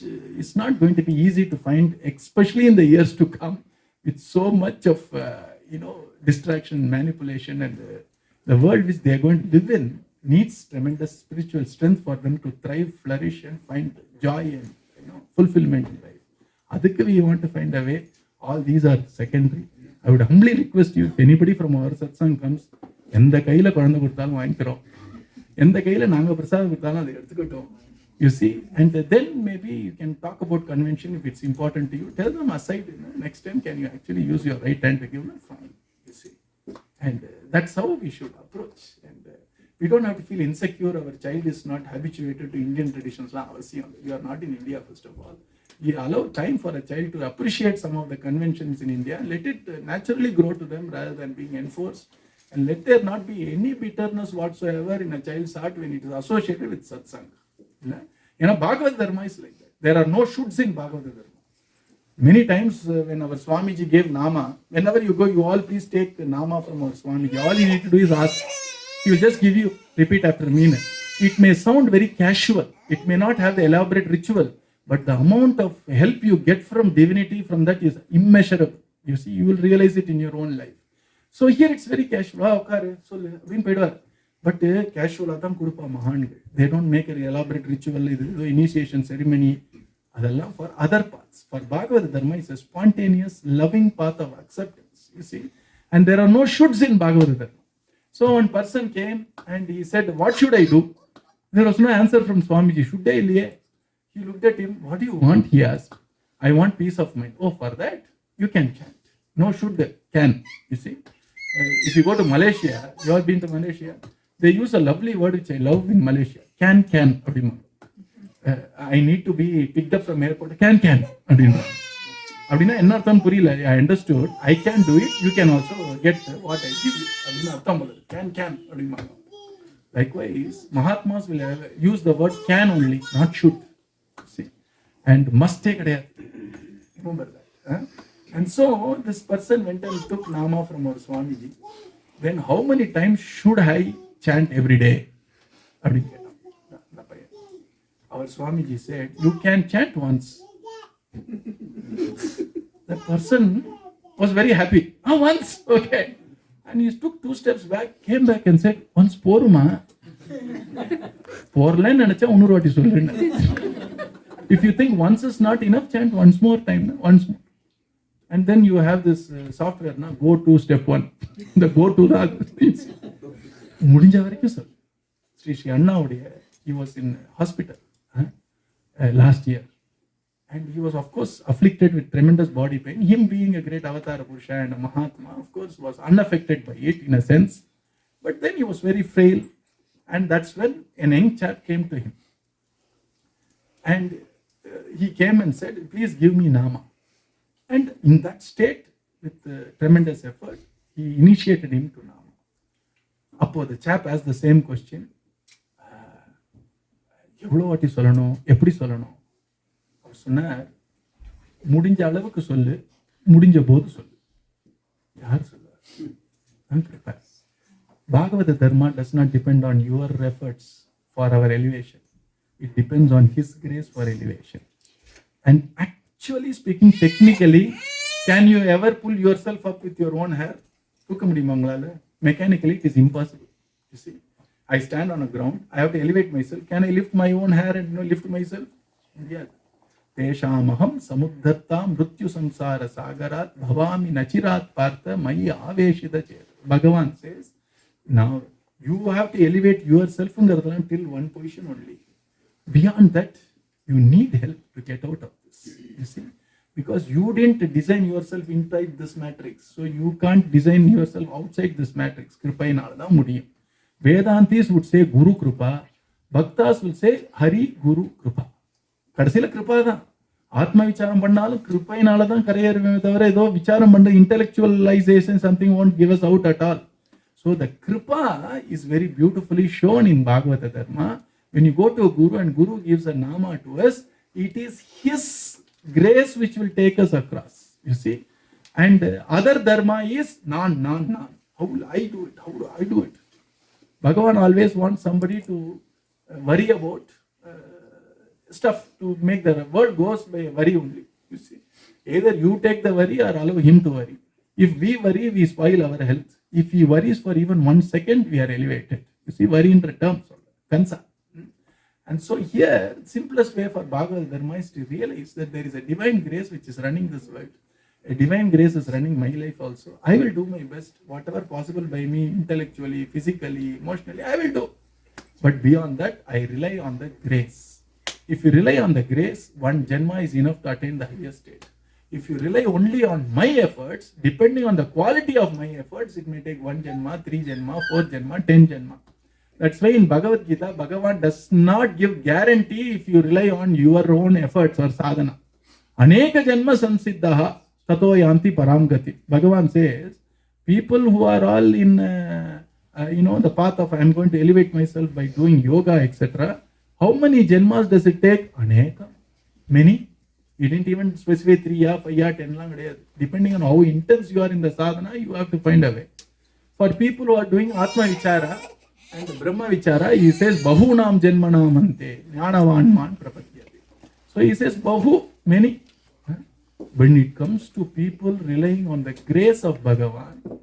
Speaker 1: is not going to be easy to find, especially in the years to come, with so much of distraction, manipulation, and the world which they are going to live in needs tremendous spiritual strength for them to thrive, flourish, and find joy and fulfillment in life. Adhikku we want to find a way. All these are secondary. I would humbly request you, if anybody from our satsang comes, எந்த கையில குழந்தை கொடுத்தாலும் வாங்கிக்கிறோம், எந்த கையில நாங்க பிரசாதம் கொடுத்தாலும் அதை எடுத்துக்கிட்டோம். You see, and then maybe you can talk about convention if it's important to you. Tell them aside, next time can you actually use your right hand to give them? Fine. You see, and That's how we should approach. And we don't have to feel insecure. Our child is not habituated to Indian traditions. You are not in India, first of all. You allow time for a child to appreciate some of the conventions in India. Let it naturally grow to them rather than being enforced. And let there not be any bitterness whatsoever in a child's heart when it is associated with satsang. Bhagavad Dharma is like that. There are no shoulds in Bhagavad Dharma. Many times when our Swamiji gave Nama, whenever you go, you all please take Nama from our Swamiji. All you need to do is ask. He will just give you, repeat after me. It may sound very casual. It may not have the elaborate ritual. But the amount of help you get from divinity from that is immeasurable. You see, you will realize it in your own life. So here it's very casual. But casual, they don't make an elaborate ritual, initiation ceremony. For other paths. For Bhagavad Dharma, it's a spontaneous, loving path of acceptance. You see, and there are no shoulds in Bhagavad Dharma. So one person came and he said, "What should I do?" There was no answer from Swamiji. Should I liye? He looked at him. "What do you want?" He asked. "I want peace of mind." "Oh, for that you can chant. No should, can." You see, if you go to Malaysia, you have been to Malaysia. They use a lovely word which I love in Malaysia. Can. I need to be picked up from airport. Can. I understood. I can do it. You can also get what I give you. Can. Likewise, Mahatmas will use the word can only, not should. See, and must take it. Remember that. And so this person went and took Nama from our Swamiji. Then how many times should I chant every day? Our Swamiji said, "You can chant once." The person was very happy. Once, okay. And he took 2 steps back, came back and said, "Once poruma." If you think once is not enough, chant once more time. Once more. And then you have this software, go to step 1. The go to that. Sri Anna, he was in hospital last year. And he was, of course, afflicted with tremendous body pain. Him being a great avatar Purusha and a Mahatma, of course, was unaffected by it in a sense. But then he was very frail. And that's when an young chap came to him. And he came and said, "Please give me Nama." And in that state, with tremendous effort, he initiated him to Nama. Appo the chap asked the same question. எவ்வளோ வாட்டி சொல்லணும், எப்படி சொல்லணும்? அவர் சொன்னார், முடிஞ்ச அளவுக்கு சொல்லு, முடிஞ்ச போது சொல்லு. யார் சொல்லுவார்? Bhagavata Dharma does not depend on your efforts for our elevation. It depends on His grace for elevation. And actually speaking, technically, can you ever pull yourself up with your own hair? தூக்க முடியுமா உங்களால? Mechanically, it is impossible. You see, I stand on a ground, I have to elevate myself. Can I lift my own hair and lift myself? Yes. Teshamaham samudhatta mrityu samsara sagarat bhavami nachirat partha mayi aveshita chet. Bhagavan says, now you have to elevate yourself till one position only. Beyond that, you need help to get out of this. You see, because you didn't design yourself inside this matrix, so you can't design yourself outside this matrix. Krupa inalada mudiyum. Vedantis would say Guru Krupa, Bhaktas will say Hari Guru Krupa. கடைசியில் கிருப்பா தான். ஆத்ம விசாரம் பண்ணாலும் கிருப்பையினால தான் கரையேறுமே தவிர ஏதோ விசாரம் பண்ண intellectualization something won't give us out at all. So the Krupa is very beautifully shown in Bhagavata Dharma. When you go to a Guru and Guru gives a Nama to us, it is his grace which will take us across. You see? And other Dharma is non. How will I do it? How do I do it? Bhagavan always wants somebody to worry about stuff, to make the world goes by worry only. You see, either you take the worry or allow him to worry. If we worry, we spoil our health. If he worries for even 1 second, we are elevated. You see, worry in terms of kansa. And so here, simplest way for Bhagavad Dharma is to realize that there is a divine grace which is running this world. A divine grace is running my life also. I will do my best, whatever possible by me, intellectually, physically, emotionally, I will do. But beyond that, I rely on the grace. If you rely on the grace, one Janma is enough to attain the highest state. If you rely only on my efforts, depending on the quality of my efforts, it may take 1 Janma, 3 Janma, 4 Janma, 10 Janma. That's why in Bhagavad Gita, Bhagavan does not give guarantee if you rely on your own efforts or sadhana. Aneka Janma Samsiddhaha Tato Yanti Paramgati. Bhagavan says, people who are all in the path of I am going to elevate myself by doing yoga, etc. How many Janmas does it take? Aneka. Many. He didn't even specify 3 years, 5 years, 10 years. Depending on how intense you are in the sadhana, you have to find a way. For people who are doing Atma Vichara and Brahma Vichara, he says, Bahunam Janmanam Ante, Jnanavan Man Prapatyate. So he says, Bahu, many. When it comes to people relying on the grace of Bhagavan,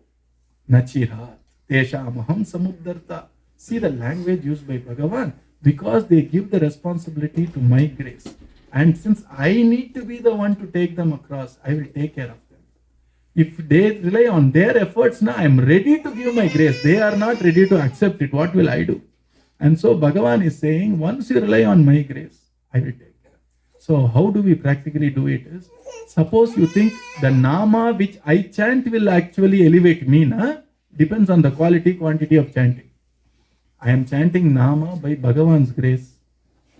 Speaker 1: Nachira, Teshamaham Samuddarta. See the language used by Bhagavan, because they give the responsibility to my grace. And since I need to be the one to take them across, I will take care of them. If they rely on their efforts, now I am ready to give my grace. They are not ready to accept it. What will I do? And so Bhagavan is saying, once you rely on my grace, I will take care. So how do we practically do it is, suppose you think the nama which I chant will actually elevate me, depends on the quality, quantity of chanting. I am chanting nama by Bhagavan's grace.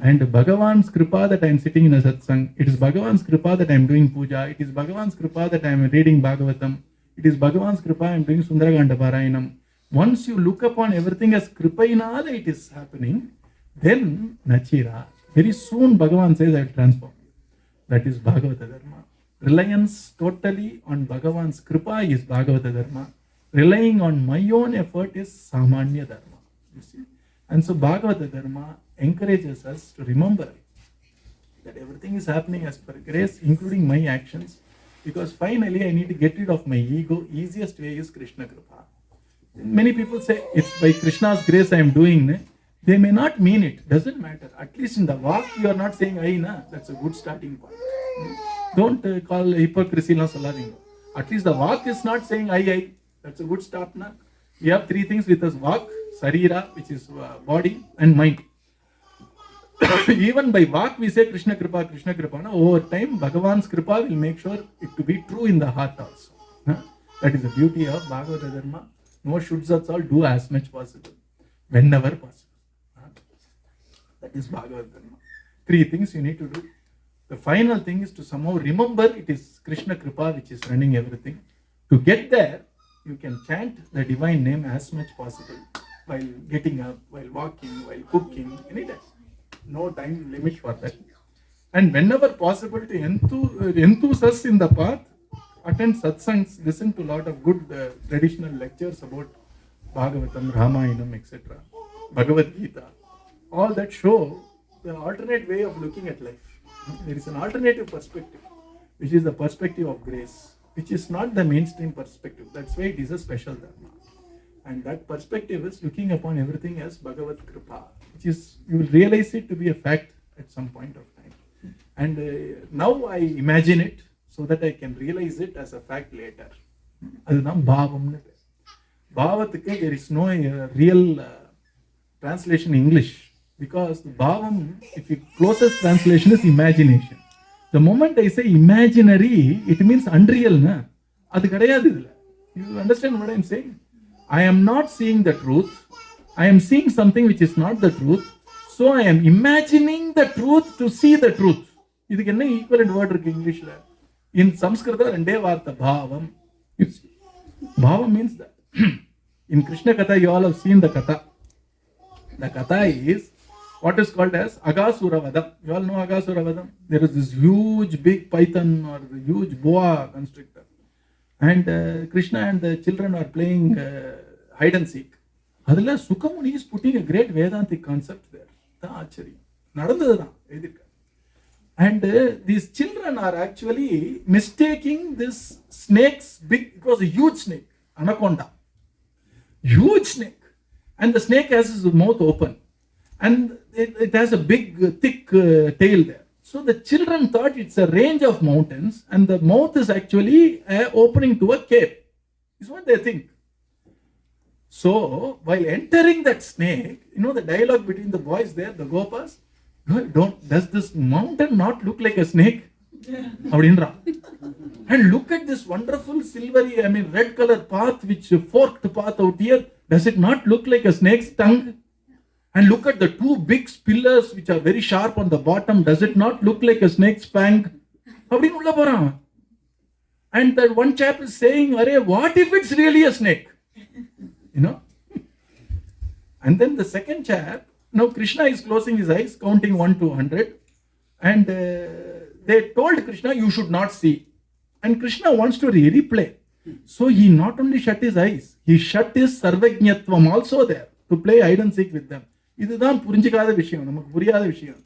Speaker 1: And Bhagavan's Krupa that I am sitting in a Satsang. It is Bhagavan's Krupa that I am doing puja. It is Bhagavan's Krupa that I am reading Bhagavatam. It is Bhagavan's Krupa I am doing Sundaraganda Parayanam. Once you look upon everything as Kripainada it is happening, then Nachira, very soon Bhagavan says I will transform you. That is Bhagavata Dharma. Reliance totally on Bhagavan's Krupa is Bhagavata Dharma. Relying on my own effort is Samanya Dharma. You see? And so Bhagavata Dharma encourages us to remember that everything is happening as per grace, including my actions, because finally I need to get rid of my ego. Easiest way is Krishna Krupa. Many people say it's by Krishna's grace I am doing. They may not mean it. Doesn't matter. At least in the walk you are not saying I na. That's a good starting point. Don't call hypocrisy na saladingo. At least the walk is not saying I. That's a good start na. We have 3 things with us: walk, sarira, which is body, and mind. Even by walk we say Krishna Kripa, Krishna Kripa. Over time Bhagavan's Kripa will make sure it to be true in the heart also. That is the beauty of Bhagavata Dharma. No shudzats, all do as much possible, whenever possible. That is Bhagavata Dharma. 3 things you need to do. The final thing is to somehow remember it is Krishna Kripa which is running everything. To get there, you can chant the divine name as much possible while getting up, while walking, while cooking, anytime. No time limit for that. And whenever possible, to enthuse us in the path, attend satsangs, listen to a lot of good traditional lectures about Bhagavatam, Ramayanam, etc. Bhagavad Gita. All that show the alternate way of looking at life. There is an alternative perspective, which is the perspective of grace, which is not the mainstream perspective. That's why it is a special Dharma. And that perspective is looking upon everything as Bhagavat Krupa, which is, you will realize it to be a fact at some point of time. And now I imagine it so that I can realize it as a fact later. Adunam bhavam. Bhavathukku there is no real translation in English, because the bhavam, if you closest translation is imagination. The moment I say imaginary, it means unreal. Adu kadayadu idhula. You understand what I am saying? I am not seeing the truth. I am seeing something which is not the truth. So I am imagining the truth to see the truth. This is an equivalent word in English. In Sanskrit, rende vartha bhavam. Bhava means that. In Krishna Katha, you all have seen the Katha. The Katha is what is called as Agasuravadam. You all know Agasuravadam? There is this huge big python or the huge boa constrictor. And Krishna and the children are playing hide and seek. Adala Sukamuni is putting a great Vedantic concept there. And these children are actually mistaking this snake's big, it was a huge snake, anaconda. Huge snake. And the snake has his mouth open. And it has a big, thick tail there. So the children thought it's a range of mountains and the mouth is actually opening to a cave. Is what they think. So while entering that snake, the dialogue between the boys there, the Gopas, does this mountain not look like a snake? And look at this wonderful silvery, red color path, which forked path out here. Does it not look like a snake's tongue? And look at the two big pillars which are very sharp on the bottom. Does it not look like a snake's fang? And that one chap is saying, what if it's really a snake? And then the second chap, now Krishna is closing his eyes, counting 1 to 100. And they told Krishna, you should not see. And Krishna wants to really play. So he not only shut his eyes, he shut his sarvajñatvam also there to play hide and seek with them. இதுதான் புரிஞ்சிக்காத விஷயம், நமக்கு புரியாத விஷயம்.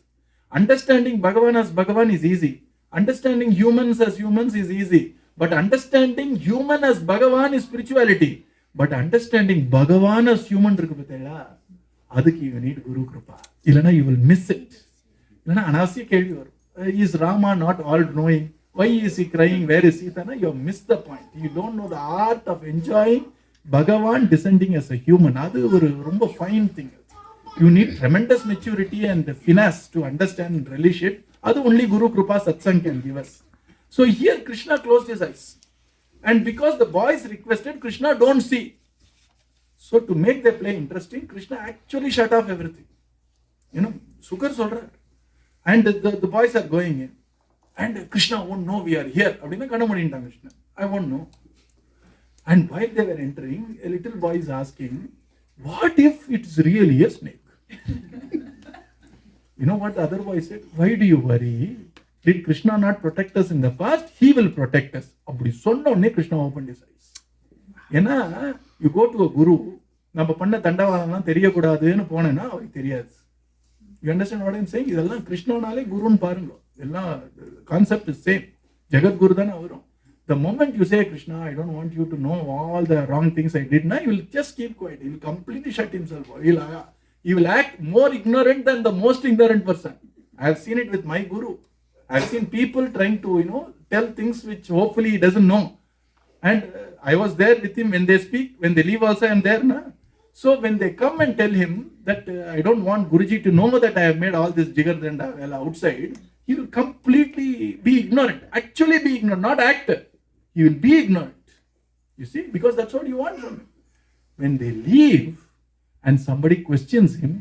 Speaker 1: Understanding Bhagavan as Bhagavan is easy. Understanding humans as humans is easy. But understanding human as Bhagavan is spirituality. But understanding Bhagavan as human இருக்கு பார்த்தீங்களா, அதுக்கு you need Guru Krupa. இல்லைனா you will miss it. இல்லைனா அனாவசிய கேள்வி வரும். Is Rama not all knowing? Why is he crying? Where is Sita? You have missed the point. You don't know the art of enjoying Bhagavan descending as a human. அது ஒரு ரொம்ப fine thing. You need tremendous maturity and finesse to understand and relish it. That's only Guru Krupa Satsang can give us. So here Krishna closed his eyes. And because the boys requested, Krishna don't see. So to make the play interesting, Krishna actually shut off everything. Sukar solra. And the boys are going in. And Krishna won't know we are here. Krishna, I won't know. And while they were entering, a little boy is asking, what if it's really a snake? You know what the other boy said? Why do you worry? Did Krishna not protect us in the past? He will protect us. அப்படி சொன்ன உடனே Krishna opened his eyes. ஏன்னா you go to a guru, நம்ம பண்ண தண்டவாளம்லாம் தெரியக்கூடாதுன்னு போனேன்னா அவருக்கு தெரியாது. You understand what I'm saying? இதெல்லாம் கிருஷ்ணனாலே குருன்னு பாருங்க. எல்லாம் கான்செப்ட் இஸ் சேம். ஜெகத்குரு தானே வரும். The moment you say, Krishna, I don't want you to know all the wrong things I did, now he will just keep quiet. He will completely shut himself off. He will act more ignorant than the most ignorant person. I have seen it with my guru. I have seen people trying to, tell things which hopefully he doesn't know. And I was there with him when they speak. When they leave also, I am there. Na? So when they come and tell him that I don't want Guruji to know that I have made all this jigger and outside, he will completely be ignorant. Actually be ignorant, not act. He will be ignorant. You see, because that's what you want from him. When they leave and somebody questions him,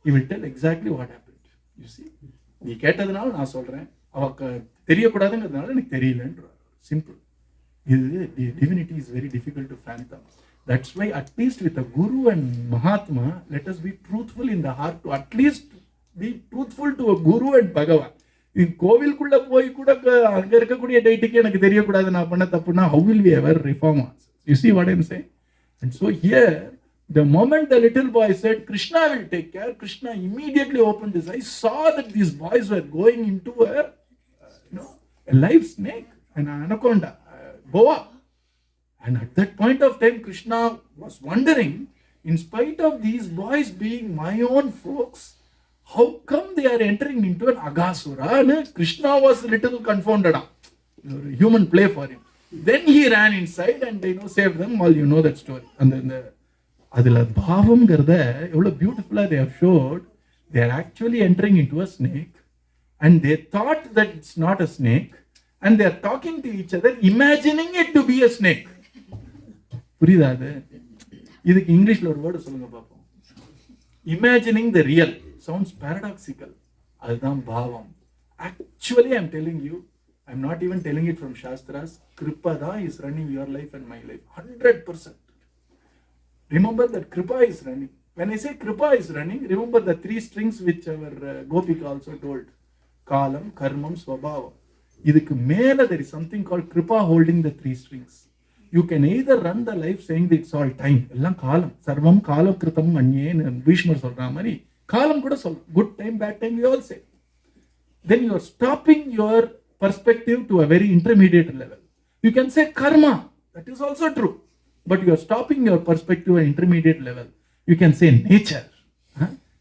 Speaker 1: he will tell exactly what happened. You see, நீ கேட்டதுனால நான் சொல்றேன், அவக்கு தெரியக்கூடாதுங்கிறதுனால எனக்கு தெரியலன்ற. Simple. Divinity is very difficult to fathom. That's why at least with a guru and Mahatma, let us be truthful in the heart to at least be truthful to a guru and Bhagavan. கோவிலுக்குள்ள போய் கூட அங்க இருக்கக்கூடிய டைட்டுக்கு எனக்கு தெரியக்கூடாது நான் பண்ண தப்புனா how will we ever reform ourselves? You see what I'm saying? And so here, the moment the little boy said, Krishna will take care, Krishna immediately opened his eyes, saw that these boys were going into a live snake, an anaconda, boa. And at that point of time, Krishna was wondering, in spite of these boys being my own folks, how come they are entering into an Aghasura? Krishna was a little confounded. Human play for him. Then he ran inside and saved them. All you know that story. And then adila bhavam garda evlo beautiful they have showed. They are actually entering into a snake, and they thought that it's not a snake, and they are talking to each other, imagining it to be a snake. புரியுதா அது? இதுக்கு இங்கிலீஷ்ல ஒரு word சொல்லுங்க பாப்போம். Imagining the real sounds paradoxical. அதுதான் பாவம். Actually, I'm telling you, I'm not even telling it from Shastras. Krupa is running your life and my life. 100%. Remember that Krupa is running. When I say Krupa is running, remember the 3 strings which our Gopika also told. Kalam, Karmam, Swabhava. இதுக்கு மேல there is something called Krupa holding the 3 strings. You can either run the life saying that it's all time. எல்லாம் காலம். சர்வம் கால கிருத்தம் அந்நேன்னு பீஷ்மர் சொல்ற மாதிரி காலம் கூட சொல்லும். Good time, bad time, we all say. Then you are stopping your perspective to a very intermediate level. You can say karma. That is also true. But you are stopping your perspective at intermediate level. You can say nature.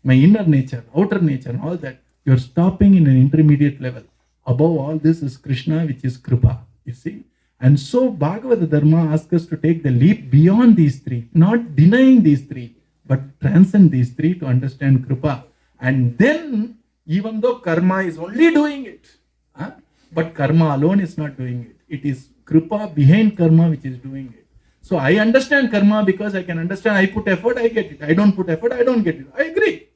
Speaker 1: My inner nature, outer nature, all that. You are stopping in an intermediate level. Above all this is Krishna, which is Krupa. You see? And so Bhagavata Dharma asks us to take the leap beyond these 3. Not denying these 3. But transcend these 3 to understand Krupa. And then, even though karma is only doing it, but karma alone is not doing it. It is Krupa behind karma which is doing it. So I understand karma because I can understand. I put effort, I get it. I don't put effort, I don't get it. I agree.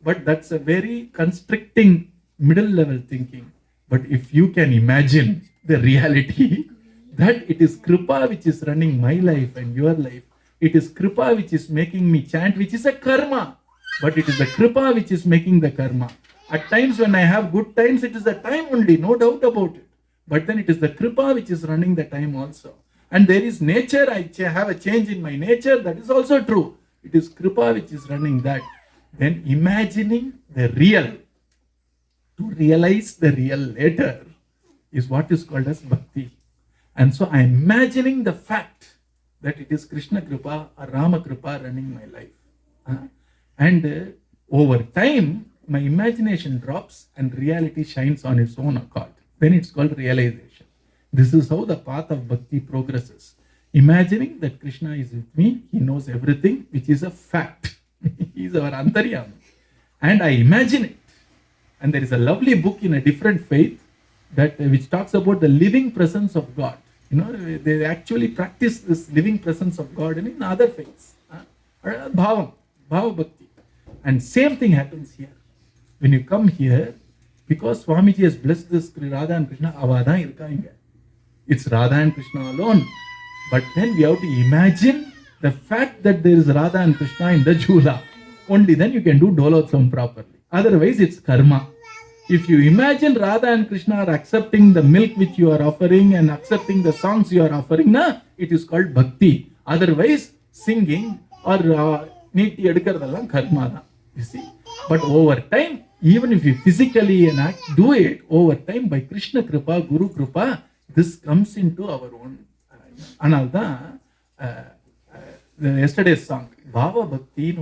Speaker 1: But that's a very constricting middle level thinking. But if you can imagine the reality that it is Krupa which is running my life and your life, it is Krupa which is making me chant, which is a karma. But it is the Krupa which is making the karma. At times when I have good times, it is the time only, no doubt about it. But then it is the Krupa which is running the time also. And there is nature, I have a change in my nature, that is also true. It is Krupa which is running that. Then imagining the real, to realize the real later, is what is called as bhakti. And so I am imagining the fact that it is Krishna Krupa or Rama Krupa running my life. And over time, my imagination drops and reality shines on its own accord. Then it's called realization. This is how the path of bhakti progresses. Imagining that Krishna is with me, he knows everything, which is a fact. He is our Antaryam. And I imagine it. And there is a lovely book in a different faith that which talks about the living presence of God. They actually practice this living presence of God in other faiths. Bhava bhakti. And same thing happens here. When you come here, because Swamiji has blessed this Radha and Krishna, avada irkainga. It's Radha and Krishna alone. But then we have to imagine the fact that there is Radha and Krishna in the Jhula. Only then you can do Dolotsam properly. Otherwise, it's karma. If you imagine Radha and Krishna are accepting the milk which you are offering and accepting the songs you are offering, it is called bhakti. Otherwise, singing or neeti edukkaradallam karma. You see? But over time, even if you physically do it, over time by Krishna Krupa, Guru Krupa, this comes into our own. Analda, yesterday's song, bhava bhakti,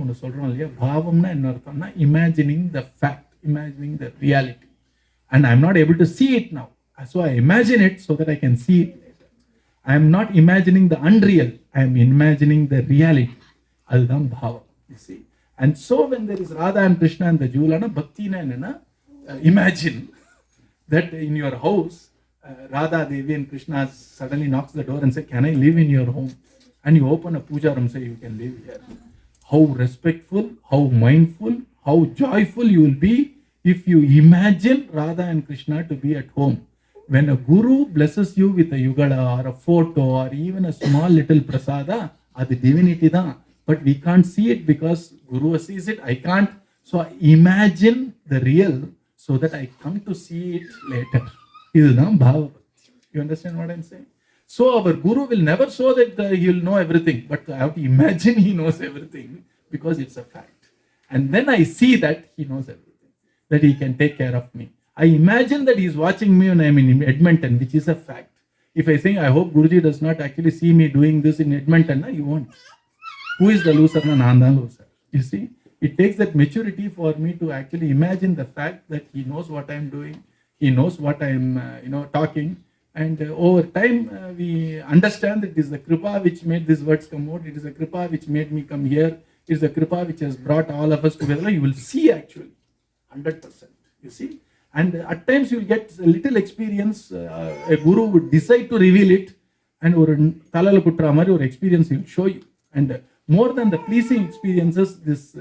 Speaker 1: imagining the fact, imagining the reality. And I'm not able to see it now. So I imagine it so that I can see it later. I am not imagining the unreal. I am imagining the reality. Aldam bhava, you see. And so when there is Radha and Krishna and the Julana, bhakti imagine that in your house, Radha Devi and Krishna suddenly knocks the door and say, can I live in your home? And you open a puja room, say you can live here. How respectful, how mindful, how joyful you will be if you imagine Radha and Krishna to be at home. When a guru blesses you with a yugala or a photo or even a small little prasada, that's divinity da. But we can't see it because guru sees it, I can't. So I imagine the real so that I come to see it later. This is bhava. You understand what I'm saying? So our guru will never show that he will know everything, but I have to imagine he knows everything because it's a fact. And then I see that he knows everything, that he can take care of me. I imagine that he is watching me when I'm in Edmonton, which is a fact. If I think, I hope Guruji does not actually see me doing this in Edmonton, he won't. Who is the loser? Nanda loser. You see, it takes that maturity for me to actually imagine the fact that he knows what I'm doing, he knows what I'm, talking. And over time, we understand that it is the Krupa which made these words come out. It is the Krupa which made me come here. It is the Krupa which has brought all of us together. You will see actually, 100%. You see? And at times you will get a little experience. A guru would decide to reveal it. And or talala kutra mari or experience he will show you. And more than the pleasing experiences, this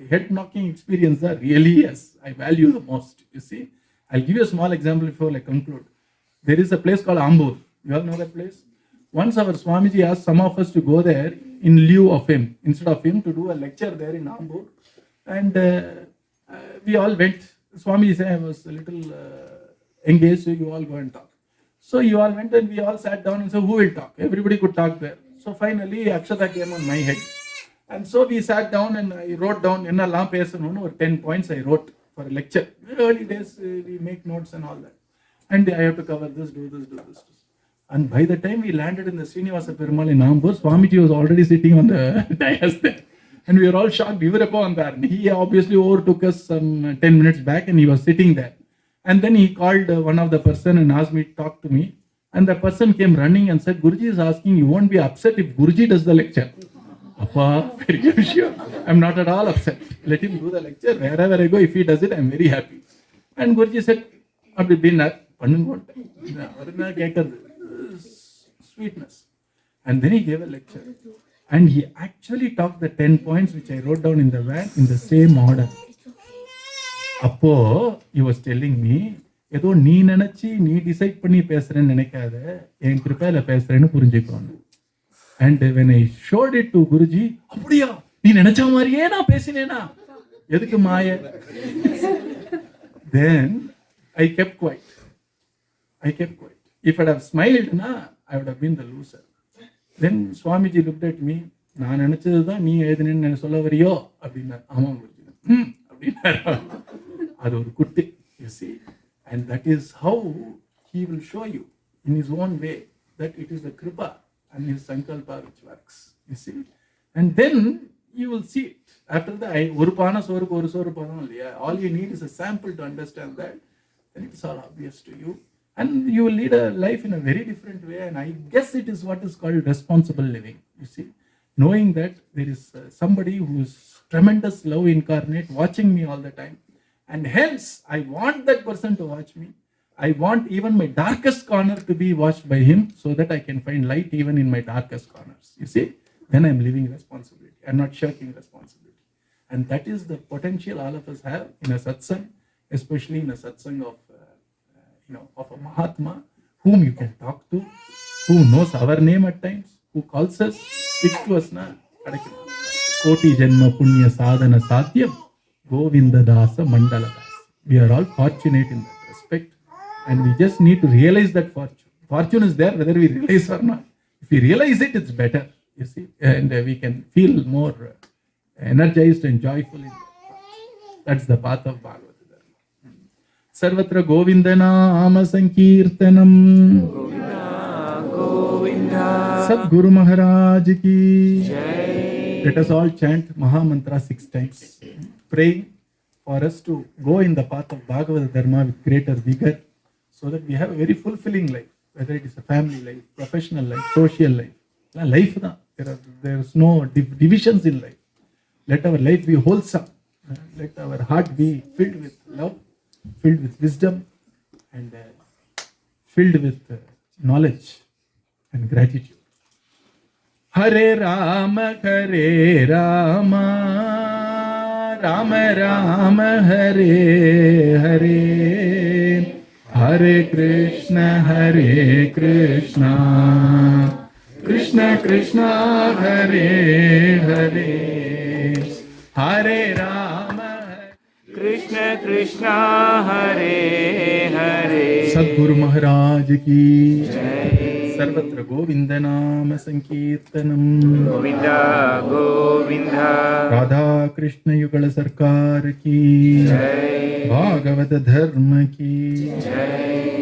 Speaker 1: head knocking experience are really, yes, I value the most. You see? I'll give you a small example before I conclude. There is a place called Ambur. You all know that place? Once our Swamiji asked some of us to go there in lieu of him, instead of him, to do a lecture there in Ambur. And we all went. Swamiji said I was a little engaged, so you all go and talk. So you all went and we all sat down and said, who will talk? Everybody could talk there. So finally, Akshata came on my head. And so we sat down and I wrote down, or 10 points I wrote for a lecture. In the early days, we make notes and all that. And I have to cover this, do this, do this. And by the time we landed in the Srinivasa Perumal in Ambur, Swamiji was already sitting on the dais there. And we were all shocked. He obviously overtook us some 10 minutes back and he was sitting there. And then he called one of the person and asked me to talk to me. And the person came running and said, Guruji is asking, you won't be upset if Guruji does the lecture. Appa, very sure. I'm not at all upset. Let him do the lecture. Wherever I go, if he does it, I'm very happy. And Guruji said, Abhi dinner. sweetness. And then he gave a lecture. And he actually talked the 10 points which I wrote down in the van in the same order. Appo, he was telling me, ஏதோ நீ நினைச்சு நீ decide பண்ணி பேசுறேன்னு நினைக்காத, என் கிருபையில பேசுறேன்னு புரிஞ்சுக்கோங்க. And when I showed it to Guruji, அப்படியா நீ நினைச்ச மாதிரியே நான் பேசினேனா, எதுக்கு மாய? Then I kept quiet. If I'd have smiled, I would have been the loser. Then Swamiji looked at me. நான் நினைச்சதுதான் நீ எழுதினேன்னு சொல்ல வரியோ அப்படின்னா, ஆமா குருஜி அப்படின்னா, அது ஒரு குட்டி, you see. And that is how he will show you in his own way that it is the Krupa and his Sankalpa which works, you see. And then you will see it. After that, oru paana sorukku oru soru panam illaya, all you need is a sample to understand that, then it's all obvious to you. And you will lead a life in a very different way. And I guess it is what is called responsible living, you see. Knowing that there is somebody who is tremendous love incarnate watching me all the time. And hence, I want that person to watch me. I want even my darkest corner to be watched by him so that I can find light even in my darkest corners. You see? Then I'm living responsibility. I'm not shirking responsibility. And that is the potential all of us have in a satsang, especially in a satsang of, of a Mahatma, whom you can talk to, who knows our name at times, who calls us, speaks to us. Koti Janma Punya Sadhana Satyam. Govinda Dasa Mandala Das. We are all fortunate in that respect, and we just need to realize that fortune. Fortune is there whether we realize or not. If we realize it, it's better, you see, and we can feel more energized and joyful in that. That's the path of Bhagavata Dharma. Sarvatra Govinda Nama Sankirtanam. Govinda. Sadguru Maharaj ki Jai. Let us all chant Mahamantra 6 times. Praying for us to go in the path of Bhagavata Dharma with greater vigor, so that we have a very fulfilling life, whether it is a family life, professional life, social life. Life, there is no divisions in life. Let our life be wholesome. Let our heart be filled with love, filled with wisdom, and filled with knowledge and gratitude. Hare Rama, Hare Rama, Rama Rama, Hare Hare, Hare Krishna, Krishna Krishna, Hare Hare, Hare Rama, Krishna Krishna, Hare Hare. Sadguru Maharaj ki Jai. Sarvatra Govinda Nama Sankirtanam. Govinda Govinda. Radha Krishna Yugala Sarkar ki Jai. Bhagavata Dharma ki Jai.